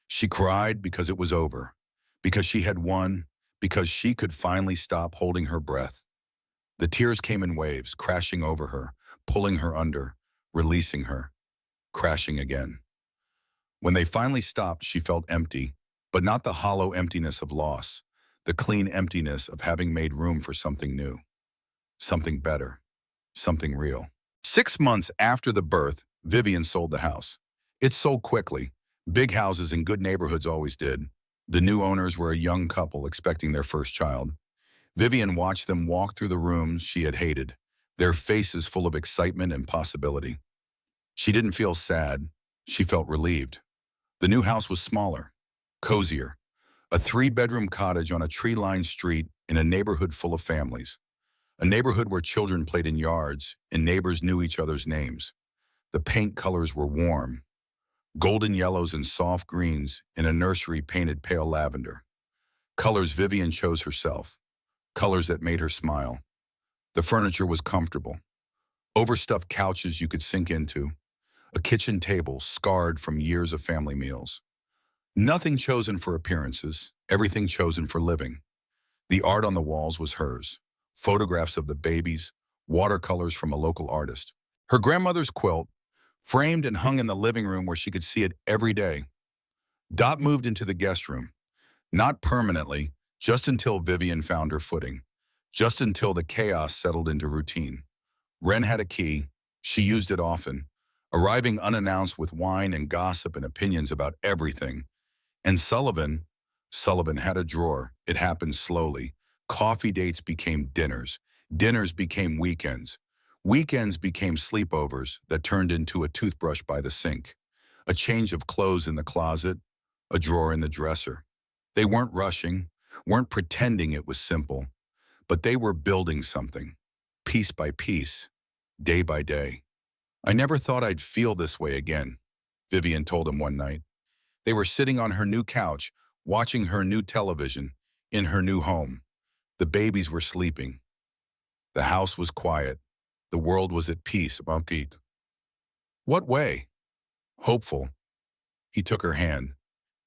A: She cried because it was over, because she had won, because she could finally stop holding her breath. The tears came in waves, crashing over her, pulling her under, releasing her, crashing again. When they finally stopped, she felt empty, but not the hollow emptiness of loss, the clean emptiness of having made room for something new, something better, something real. 6 months after the birth, Vivian sold the house. It sold quickly. Big houses in good neighborhoods always did. The new owners were a young couple expecting their first child. Vivian watched them walk through the rooms she had hated, their faces full of excitement and possibility. She didn't feel sad. She felt relieved. The new house was smaller, cozier, a 3-bedroom cottage on a tree-lined street in a neighborhood full of families. A neighborhood where children played in yards and neighbors knew each other's names. The paint colors were warm, golden yellows and soft greens in a nursery painted pale lavender. Colors Vivian chose herself, colors that made her smile. The furniture was comfortable. Overstuffed couches you could sink into, a kitchen table scarred from years of family meals. Nothing chosen for appearances, everything chosen for living. The art on the walls was hers. Photographs of the babies, watercolors from a local artist. Her grandmother's quilt, framed and hung in the living room where she could see it every day. Dot moved into the guest room, not permanently, just until Vivian found her footing, just until the chaos settled into routine. Wren had a key. She used it often, arriving unannounced with wine and gossip and opinions about everything. And Sullivan had a drawer. It happened slowly. Coffee dates became dinners. Dinners became weekends. Weekends became sleepovers that turned into a toothbrush by the sink, a change of clothes in the closet, a drawer in the dresser. They weren't rushing, weren't pretending it was simple, but they were building something, piece by piece, day by day. "I never thought I'd feel this way again," Vivian told him one night. They were sitting on her new couch, watching her new television, in her new home. The babies were sleeping. The house was quiet. The world was at peace. "What way?" "Hopeful." He took her hand.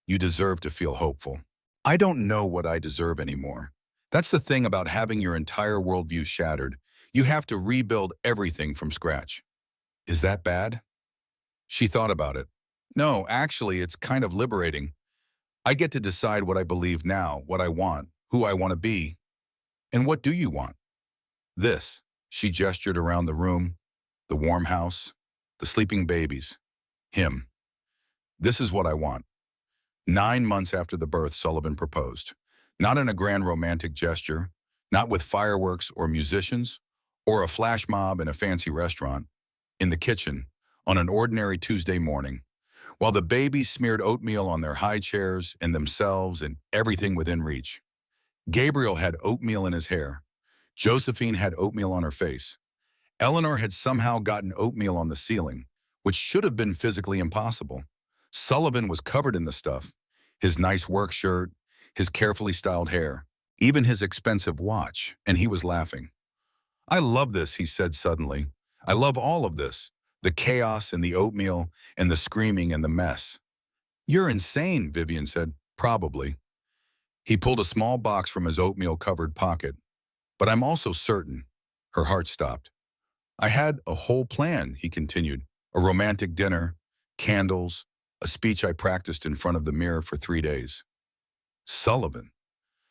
A: "You deserve to feel hopeful." "I don't know what I deserve anymore. That's the thing about having your entire worldview shattered. You have to rebuild everything from scratch." "Is that bad?" She thought about it. "No, actually, it's kind of liberating. I get to decide what I believe now, what I want, who I want to be." "And what do you want?" "This." She gestured around the room, the warm house, the sleeping babies, him. "This is what I want." 9 months after the birth, Sullivan proposed. Not in a grand romantic gesture, not with fireworks or musicians, or a flash mob in a fancy restaurant. In the kitchen, on an ordinary Tuesday morning, while the babies smeared oatmeal on their high chairs and themselves and everything within reach. Gabriel had oatmeal in his hair. Josephine had oatmeal on her face. Eleanor had somehow gotten oatmeal on the ceiling, which should have been physically impossible. Sullivan was covered in the stuff, his nice work shirt, his carefully styled hair, even his expensive watch, and he was laughing. "I love this," he said suddenly. "I love all of this, the chaos and the oatmeal and the screaming and the mess." "You're insane," Vivian said. "Probably." He pulled a small box from his oatmeal-covered pocket. "But I'm also certain." Her heart stopped. "I had a whole plan," he continued. "A romantic dinner, candles, a speech I practiced in front of the mirror for 3 days." "Sullivan."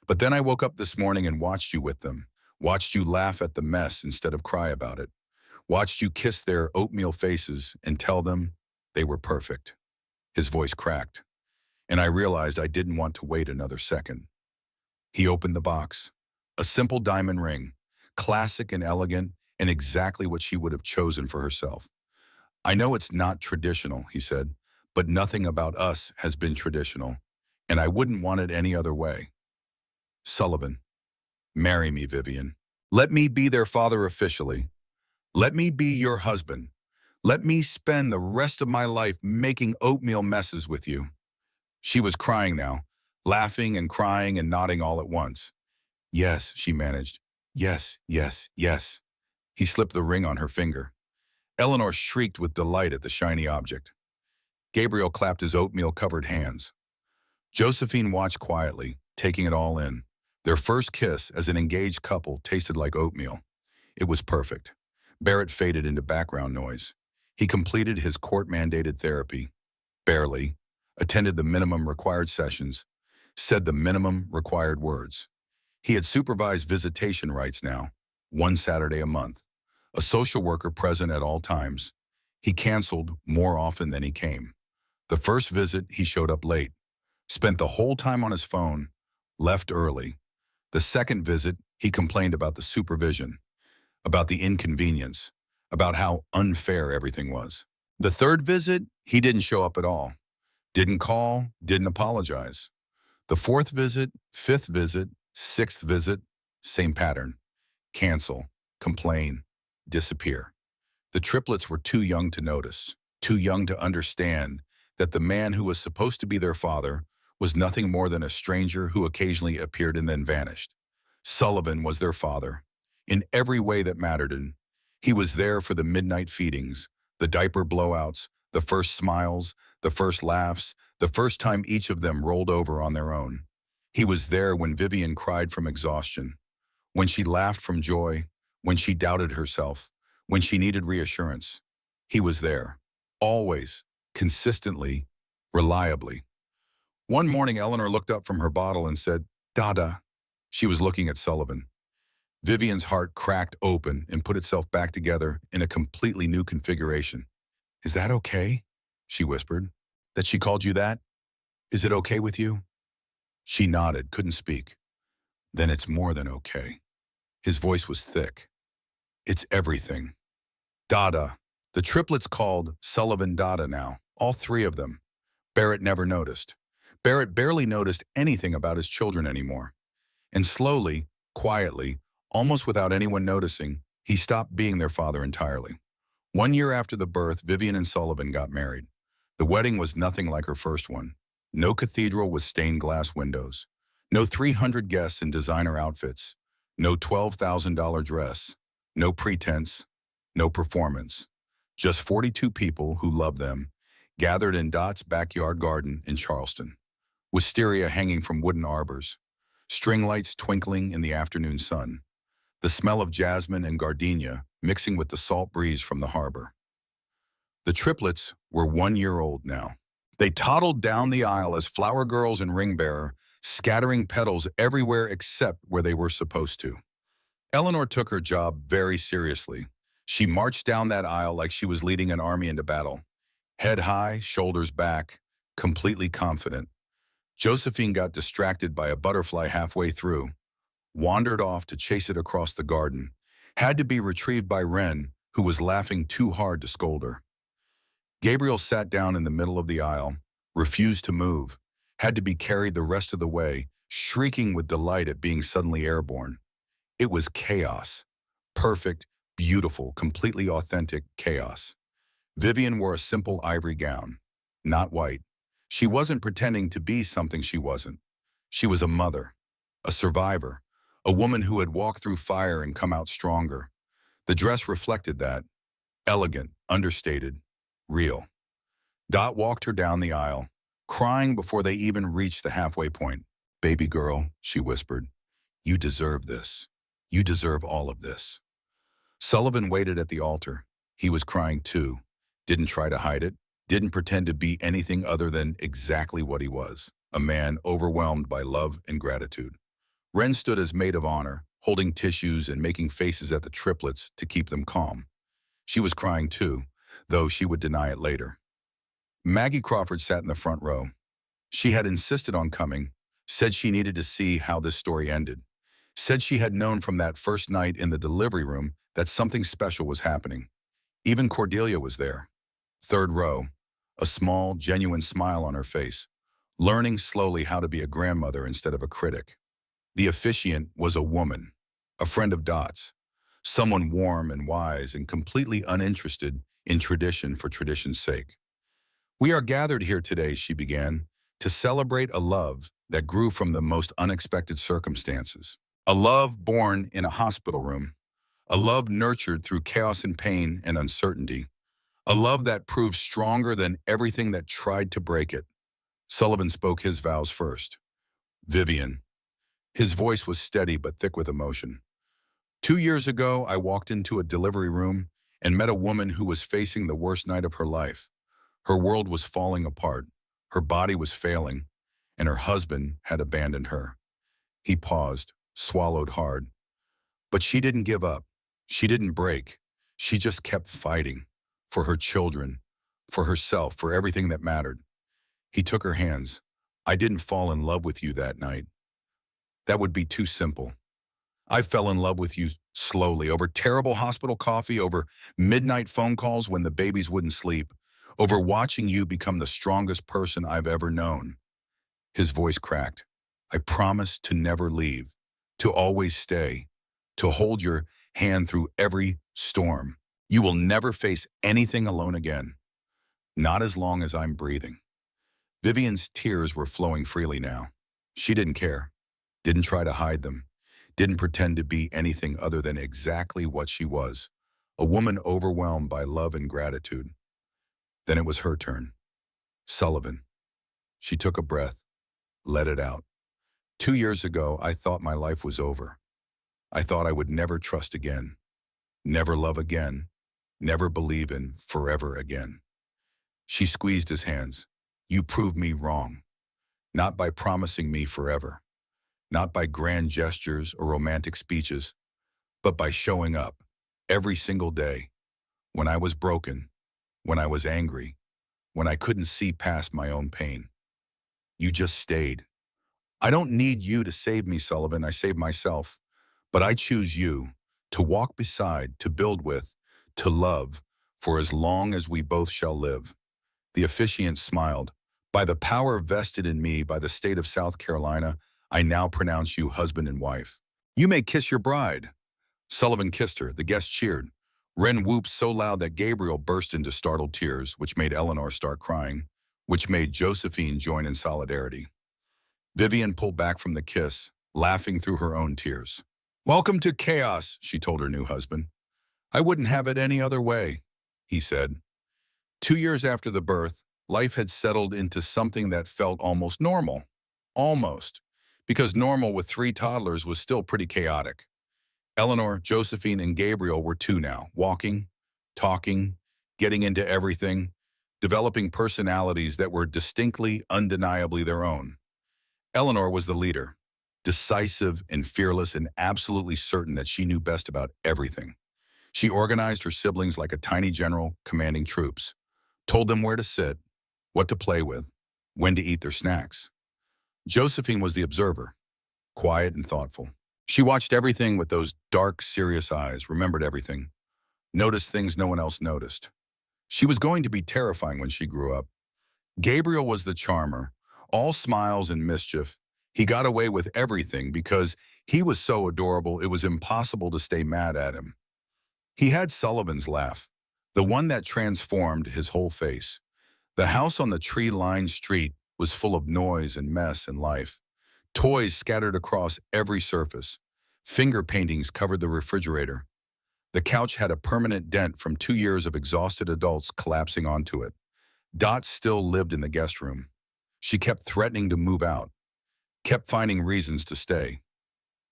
A: "But then I woke up this morning and watched you with them, watched you laugh at the mess instead of cry about it, watched you kiss their oatmeal faces and tell them they were perfect." His voice cracked, and I realized I didn't want to wait another second. He opened the box. A simple diamond ring, classic and elegant, and exactly what she would have chosen for herself. "I know it's not traditional," he said, "but nothing about us has been traditional, and I wouldn't want it any other way." Sullivan. "Marry me, Vivian. Let me be their father officially. Let me be your husband. Let me spend the rest of my life making oatmeal messes with you." She was crying now, laughing and crying and nodding all at once. "Yes," she managed. "Yes, yes, yes." He slipped the ring on her finger. Eleanor shrieked with delight at the shiny object. Gabriel clapped his oatmeal-covered hands. Josephine watched quietly, taking it all in. Their first kiss as an engaged couple tasted like oatmeal. It was perfect. Barrett faded into background noise. He completed his court-mandated therapy. Barely. Attended the minimum required sessions. Said the minimum required words. He had supervised visitation rights now, 1 Saturday a month. A social worker present at all times. He canceled more often than he came. The first visit, he showed up late. Spent the whole time on his phone. Left early. The second visit, he complained about the supervision, about the inconvenience, about how unfair everything was. The third visit, he didn't show up at all. Didn't call, didn't apologize. The fourth visit, fifth visit, sixth visit, same pattern. Cancel, complain, disappear. The triplets were too young to notice, too young to understand that the man who was supposed to be their father was nothing more than a stranger who occasionally appeared and then vanished. Sullivan was their father, in every way that mattered, He was there for the midnight feedings, the diaper blowouts, the first smiles, the first laughs, the first time each of them rolled over on their own. He was there when Vivian cried from exhaustion, when she laughed from joy, when she doubted herself, when she needed reassurance. He was there, always, consistently, reliably. One morning, Eleanor looked up from her bottle and said, "Dada." She was looking at Sullivan. Vivian's heart cracked open and put itself back together in a completely new configuration. "Is that okay?" she whispered. "That she called you that? Is it okay with you?" She nodded, couldn't speak. "Then it's more than okay." His voice was thick. "It's everything." Dada. The triplets called Sullivan Dada now, all three of them. Barrett never noticed. Barrett barely noticed anything about his children anymore. And slowly, quietly, almost without anyone noticing, he stopped being their father entirely. 1 year after the birth, Vivian and Sullivan got married. The wedding was nothing like her first one. No cathedral with stained glass windows. No 300 guests in designer outfits. No $12,000 dress. No pretense. No performance. Just 42 people who loved them, gathered in Dot's backyard garden in Charleston. Wisteria hanging from wooden arbors. String lights twinkling in the afternoon sun. The smell of jasmine and gardenia mixing with the salt breeze from the harbor. The triplets were 1 year old now. They toddled down the aisle as flower girls and ring bearer, scattering petals everywhere except where they were supposed to. Eleanor took her job very seriously. She marched down that aisle like she was leading an army into battle. Head high, shoulders back, completely confident. Josephine got distracted by a butterfly halfway through, wandered off to chase it across the garden, had to be retrieved by Wren, who was laughing too hard to scold her. Gabriel sat down in the middle of the aisle, refused to move, had to be carried the rest of the way, shrieking with delight at being suddenly airborne. It was chaos. Perfect, beautiful, completely authentic chaos. Vivian wore a simple ivory gown, not white. She wasn't pretending to be something she wasn't. She was a mother, a survivor, a woman who had walked through fire and come out stronger. The dress reflected that. Elegant, understated, real. Dot walked her down the aisle, crying before they even reached the halfway point. "Baby girl," she whispered, "you deserve this. You deserve all of this." Sullivan waited at the altar. He was crying too. Didn't try to hide it. Didn't pretend to be anything other than exactly what he was, a man overwhelmed by love and gratitude. Wren stood as maid of honor, holding tissues and making faces at the triplets to keep them calm. She was crying too, though she would deny it later. Maggie Crawford sat in the front row. She had insisted on coming, said she needed to see how this story ended, said she had known from that first night in the delivery room that something special was happening. Even Cordelia was there. Third row, a small, genuine smile on her face, learning slowly how to be a grandmother instead of a critic. The officiant was a woman, a friend of Dot's, someone warm and wise and completely uninterested in tradition for tradition's sake. "We are gathered here today," she began, "to celebrate a love that grew from the most unexpected circumstances. A love born in a hospital room. A love nurtured through chaos and pain and uncertainty. A love that proved stronger than everything that tried to break it." Sullivan spoke his vows first. "Vivian." His voice was steady but thick with emotion. "2 years ago, I walked into a delivery room and met a woman who was facing the worst night of her life. Her world was falling apart. Her body was failing, and her husband had abandoned her." He paused, swallowed hard. But she didn't give up. She didn't break. She just kept fighting. For her children, for herself, for everything that mattered. He took her hands. "I didn't fall in love with you that night. That would be too simple. I fell in love with you slowly, over terrible hospital coffee, over midnight phone calls when the babies wouldn't sleep, over watching you become the strongest person I've ever known." His voice cracked. "I promise to never leave, to always stay, to hold your hand through every storm. You will never face anything alone again. Not as long as I'm breathing." Vivian's tears were flowing freely now. She didn't care. Didn't try to hide them. Didn't pretend to be anything other than exactly what she was. a woman overwhelmed by love and gratitude. Then it was her turn. Sullivan. She took a breath, let it out. 2 years ago, I thought my life was over. I thought I would never trust again, never love again, never believe in forever again. She squeezed his hands. You proved me wrong, not by promising me forever, not by grand gestures or romantic speeches, but by showing up every single day when I was broken, when I was angry, when I couldn't see past my own pain. You just stayed. I don't need you to save me, Sullivan. I save myself. But I choose you to walk beside, to build with, to love, for as long as we both shall live. The officiant smiled. By the power vested in me by the state of South Carolina, I now pronounce you husband and wife. You may kiss your bride. Sullivan kissed her. The guests cheered. Wren whooped so loud that Gabriel burst into startled tears, which made Eleanor start crying, which made Josephine join in solidarity. Vivian pulled back from the kiss, laughing through her own tears. Welcome to chaos, she told her new husband. I wouldn't have it any other way, he said. 2 years after the birth, life had settled into something that felt almost normal. Almost. Because normal with 3 toddlers was still pretty chaotic. Eleanor, Josephine, and Gabriel were 2 now, walking, talking, getting into everything, developing personalities that were distinctly, undeniably their own. Eleanor was the leader, decisive and fearless and absolutely certain that she knew best about everything. She organized her siblings like a tiny general commanding troops, told them where to sit, what to play with, when to eat their snacks. Josephine was the observer, quiet and thoughtful. She watched everything with those dark, serious eyes, remembered everything, noticed things no one else noticed. She was going to be terrifying when she grew up. Gabriel was the charmer, all smiles and mischief. He got away with everything because he was so adorable it was impossible to stay mad at him. He had Sullivan's laugh, the one that transformed his whole face. The house on the tree-lined street was full of noise and mess and life. Toys scattered across every surface. Finger paintings covered the refrigerator. The couch had a permanent dent from 2 years of exhausted adults collapsing onto it. Dot still lived in the guest room. She kept threatening to move out, kept finding reasons to stay.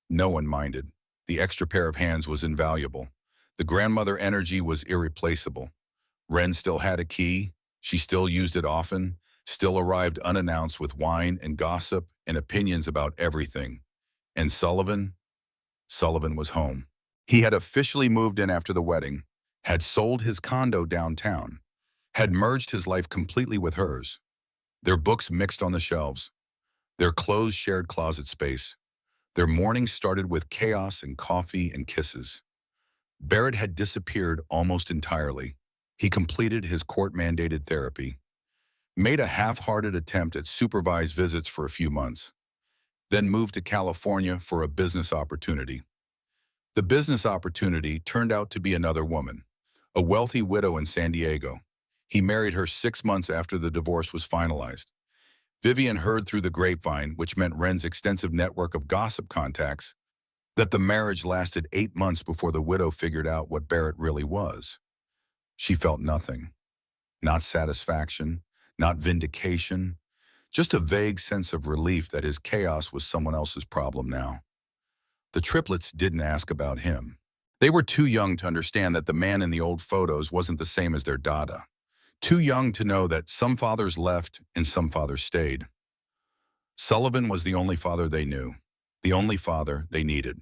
A: No one minded. The extra pair of hands was invaluable. The grandmother energy was irreplaceable. Wren still had a key. She still used it often, still arrived unannounced with wine and gossip and opinions about everything. And Sullivan was home. He had officially moved in after the wedding, had sold his condo downtown, had merged his life completely with hers. Their books mixed on the shelves. Their clothes shared closet space. Their mornings started with chaos and coffee and kisses. Barrett had disappeared almost entirely. He completed his court-mandated therapy, made a half-hearted attempt at supervised visits for a few months, then moved to California for a business opportunity. The business opportunity turned out to be another woman, a wealthy widow in San Diego. He married her 6 months after the divorce was finalized. Vivian heard through the grapevine, which meant Wren's extensive network of gossip contacts, that the marriage lasted 8 months before the widow figured out what Barrett really was. She felt nothing. Not satisfaction, not vindication, just a vague sense of relief that his chaos was someone else's problem now. The triplets didn't ask about him. They were too young to understand that the man in the old photos wasn't the same as their dada. Too young to know that some fathers left and some fathers stayed. Sullivan was the only father they knew, the only father they needed.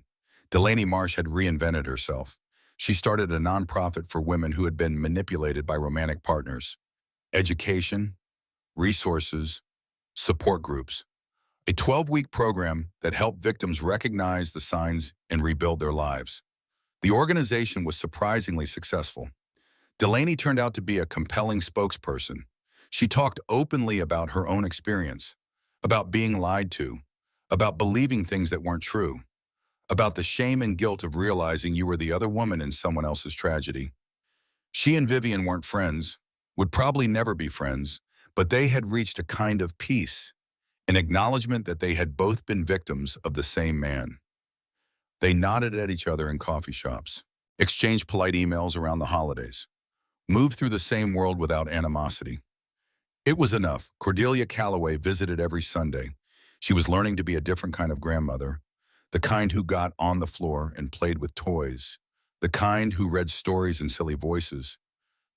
A: Delaney Marsh had reinvented herself. She started a nonprofit for women who had been manipulated by romantic partners. Education, resources, support groups. A 12-week program that helped victims recognize the signs and rebuild their lives. The organization was surprisingly successful. Delaney turned out to be a compelling spokesperson. She talked openly about her own experience, about being lied to, about believing things that weren't true, about the shame and guilt of realizing you were the other woman in someone else's tragedy. She and Vivian weren't friends, would probably never be friends, but they had reached a kind of peace, an acknowledgement that they had both been victims of the same man. They nodded at each other in coffee shops. Exchange polite emails around the holidays. Move through the same world without animosity. It was enough. Cordelia Calloway visited every Sunday. She was learning to be a different kind of grandmother, the kind who got on the floor and played with toys, the kind who read stories in silly voices,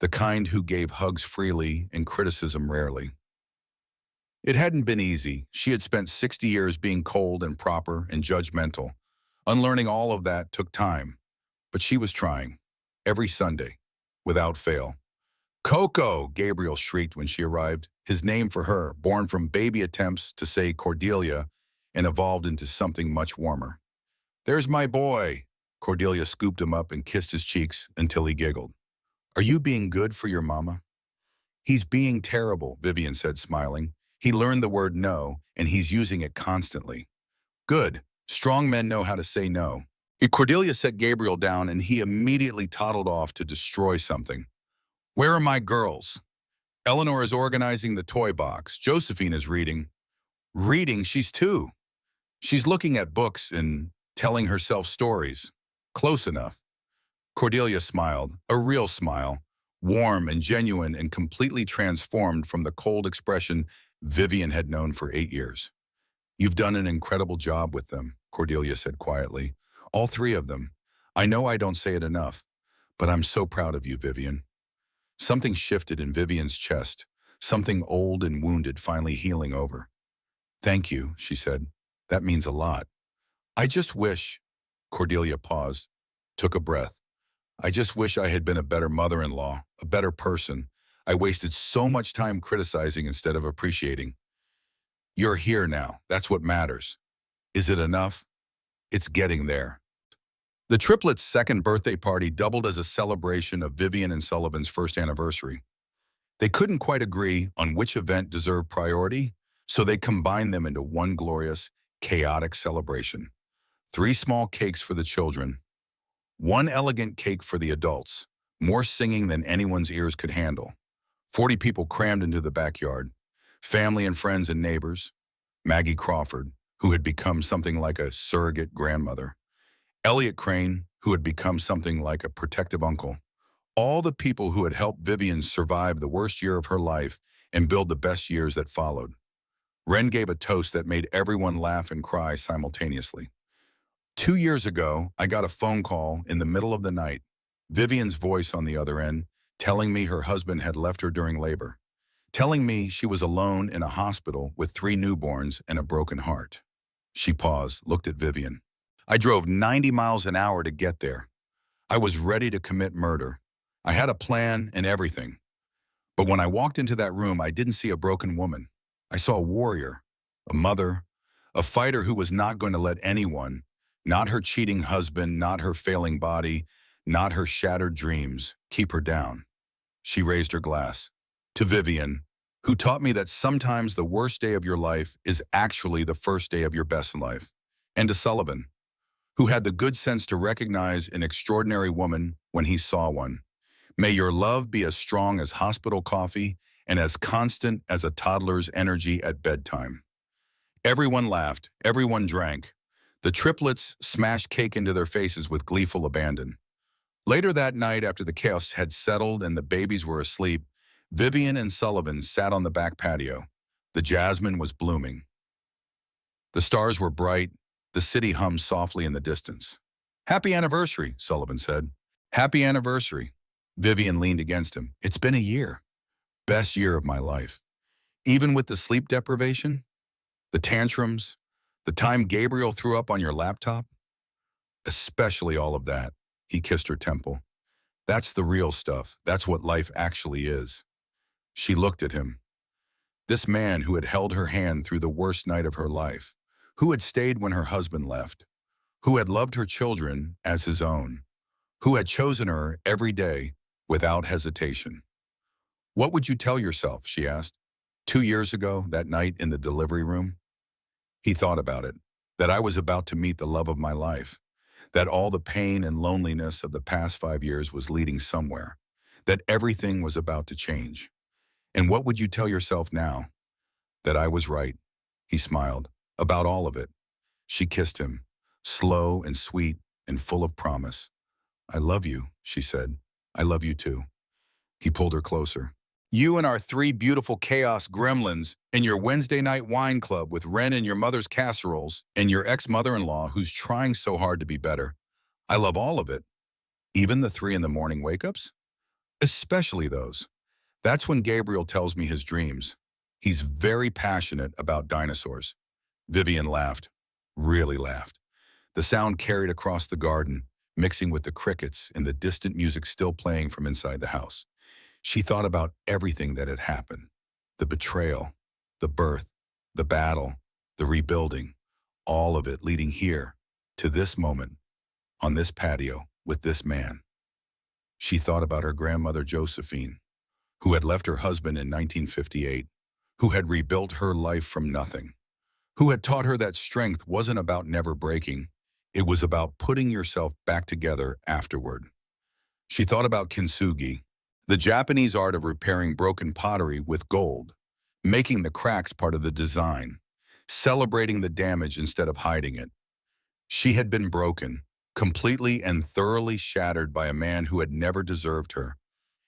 A: the kind who gave hugs freely and criticism rarely. It hadn't been easy. She had spent 60 years being cold and proper and judgmental. Unlearning all of that took time, but she was trying. Every Sunday, without fail. Coco, Gabriel shrieked when she arrived, his name for her, born from baby attempts to say Cordelia and evolved into something much warmer. There's my boy. Cordelia scooped him up and kissed his cheeks until he giggled. Are you being good for your mama? He's being terrible, Vivian said, smiling. He learned the word no, and he's using it constantly. Good. Strong men know how to say no. Cordelia set Gabriel down, and he immediately toddled off to destroy something. Where are my girls? Eleanor is organizing the toy box. Josephine is reading. Reading? She's 2. She's looking at books and telling herself stories. Close enough. Cordelia smiled, a real smile, warm and genuine and completely transformed from the cold expression Vivian had known for 8 years. You've done an incredible job with them, Cordelia said quietly. All 3 of them. I know I don't say it enough, but I'm so proud of you, Vivian. Something shifted in Vivian's chest, something old and wounded finally healing over. Thank you, she said. That means a lot. I just wish, Cordelia paused, took a breath. I just wish I had been a better mother-in-law, a better person. I wasted so much time criticizing instead of appreciating. You're here now. That's what matters. Is it enough? It's getting there. The triplets' second birthday party doubled as a celebration of Vivian and Sullivan's first anniversary. They couldn't quite agree on which event deserved priority, so they combined them into one glorious, chaotic celebration. 3 small cakes for the children, 1 elegant cake for the adults, more singing than anyone's ears could handle. 40 people crammed into the backyard, family and friends and neighbors. Maggie Crawford, who had become something like a surrogate grandmother. Elliot Crane, who had become something like a protective uncle. All the people who had helped Vivian survive the worst year of her life and build the best years that followed. Wren gave a toast that made everyone laugh and cry simultaneously. 2 years ago, I got a phone call in the middle of the night, Vivian's voice on the other end, telling me her husband had left her during labor, telling me she was alone in a hospital with 3 newborns and a broken heart. She paused, looked at Vivian. I drove 90 miles an hour to get there. I was ready to commit murder. I had a plan and everything. But when I walked into that room, I didn't see a broken woman. I saw a warrior, a mother, a fighter who was not going to let anyone, not her cheating husband, not her failing body, not her shattered dreams, keep her down. She raised her glass. To Vivian, who taught me that sometimes the worst day of your life is actually the first day of your best life. And to Sullivan, who had the good sense to recognize an extraordinary woman when he saw one. May your love be as strong as hospital coffee and as constant as a toddler's energy at bedtime. Everyone laughed, everyone drank. The triplets smashed cake into their faces with gleeful abandon. Later that night, after the chaos had settled and the babies were asleep, Vivian and Sullivan sat on the back patio. The jasmine was blooming. The stars were bright. The city hummed softly in the distance. Happy anniversary, Sullivan said. Happy anniversary. Vivian leaned against him. It's been a year. Best year of my life. Even with the sleep deprivation, the tantrums, the time Gabriel threw up on your laptop. Especially all of that. He kissed her temple. That's the real stuff. That's what life actually is. She looked at him. This man who had held her hand through the worst night of her life, who had stayed when her husband left, who had loved her children as his own, who had chosen her every day without hesitation. What would you tell yourself, she asked, 2 years ago, that night in the delivery room? He thought about it, that I was about to meet the love of my life, that all the pain and loneliness of the past 5 years was leading somewhere, that everything was about to change. And what would you tell yourself now? That I was right, he smiled, about all of it. She kissed him, slow and sweet and full of promise. I love you, she said. I love you too. He pulled her closer. You and our three beautiful chaos gremlins in your Wednesday night wine club with Ren and your mother's casseroles and your ex-mother-in-law who's trying so hard to be better. I love all of it. Even the 3 in the morning wake-ups? Especially those. That's when Gabriel tells me his dreams. He's very passionate about dinosaurs. Vivian laughed. Really laughed. The sound carried across the garden, mixing with the crickets and the distant music still playing from inside the house. She thought about everything that had happened. The betrayal, the birth, the battle, the rebuilding, all of it leading here, to this moment, on this patio, with this man. She thought about her grandmother Josephine, who had left her husband in 1958, who had rebuilt her life from nothing, who had taught her that strength wasn't about never breaking, it was about putting yourself back together afterward. She thought about kintsugi, the Japanese art of repairing broken pottery with gold, making the cracks part of the design, celebrating the damage instead of hiding it. She had been broken, completely and thoroughly shattered by a man who had never deserved her,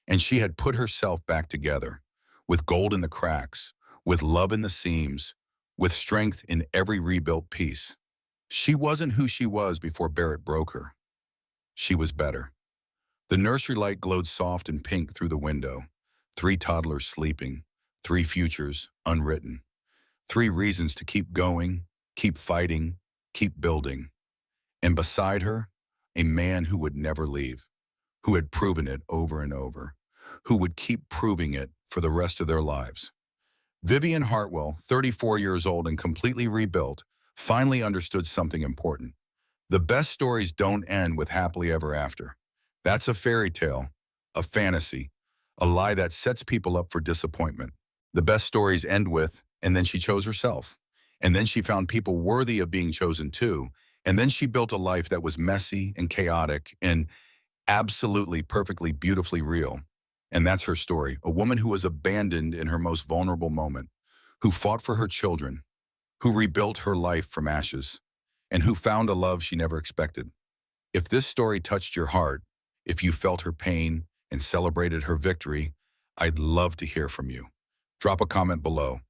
A: and she had put herself back together, with gold in the cracks, with love in the seams, with strength in every rebuilt piece. She wasn't who she was before Barrett broke her. She was better. The nursery light glowed soft and pink through the window. 3 toddlers sleeping, 3 futures unwritten, 3 reasons to keep going, keep fighting, keep building. And beside her, a man who would never leave, who had proven it over and over, who would keep proving it for the rest of their lives. Vivian Hartwell, 34 years old and completely rebuilt, finally understood something important. The best stories don't end with happily ever after. That's a fairy tale, a fantasy, a lie that sets people up for disappointment. The best stories end with, and then she chose herself. And then she found people worthy of being chosen too. And then she built a life that was messy and chaotic and absolutely perfectly beautifully real. And that's her story, a woman who was abandoned in her most vulnerable moment, who fought for her children, who rebuilt her life from ashes, and who found a love she never expected. If this story touched your heart, if you felt her pain and celebrated her victory, I'd love to hear from you. Drop a comment below.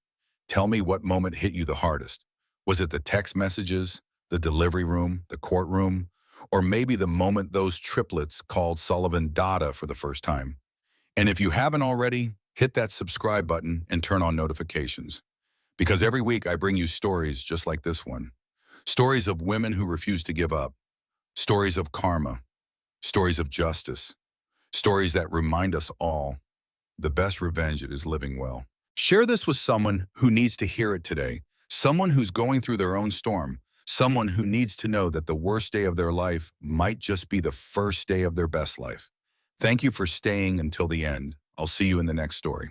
A: Tell me what moment hit you the hardest. Was it the text messages, the delivery room, the courtroom, or maybe the moment those triplets called Sullivan Dada for the first time? And if you haven't already, hit that subscribe button and turn on notifications. Because every week I bring you stories just like this one. Stories of women who refuse to give up. Stories of karma. Stories of justice. Stories that remind us all the best revenge is living well. Share this with someone who needs to hear it today. Someone who's going through their own storm. Someone who needs to know that the worst day of their life might just be the first day of their best life. Thank you for staying until the end. I'll see you in the next story.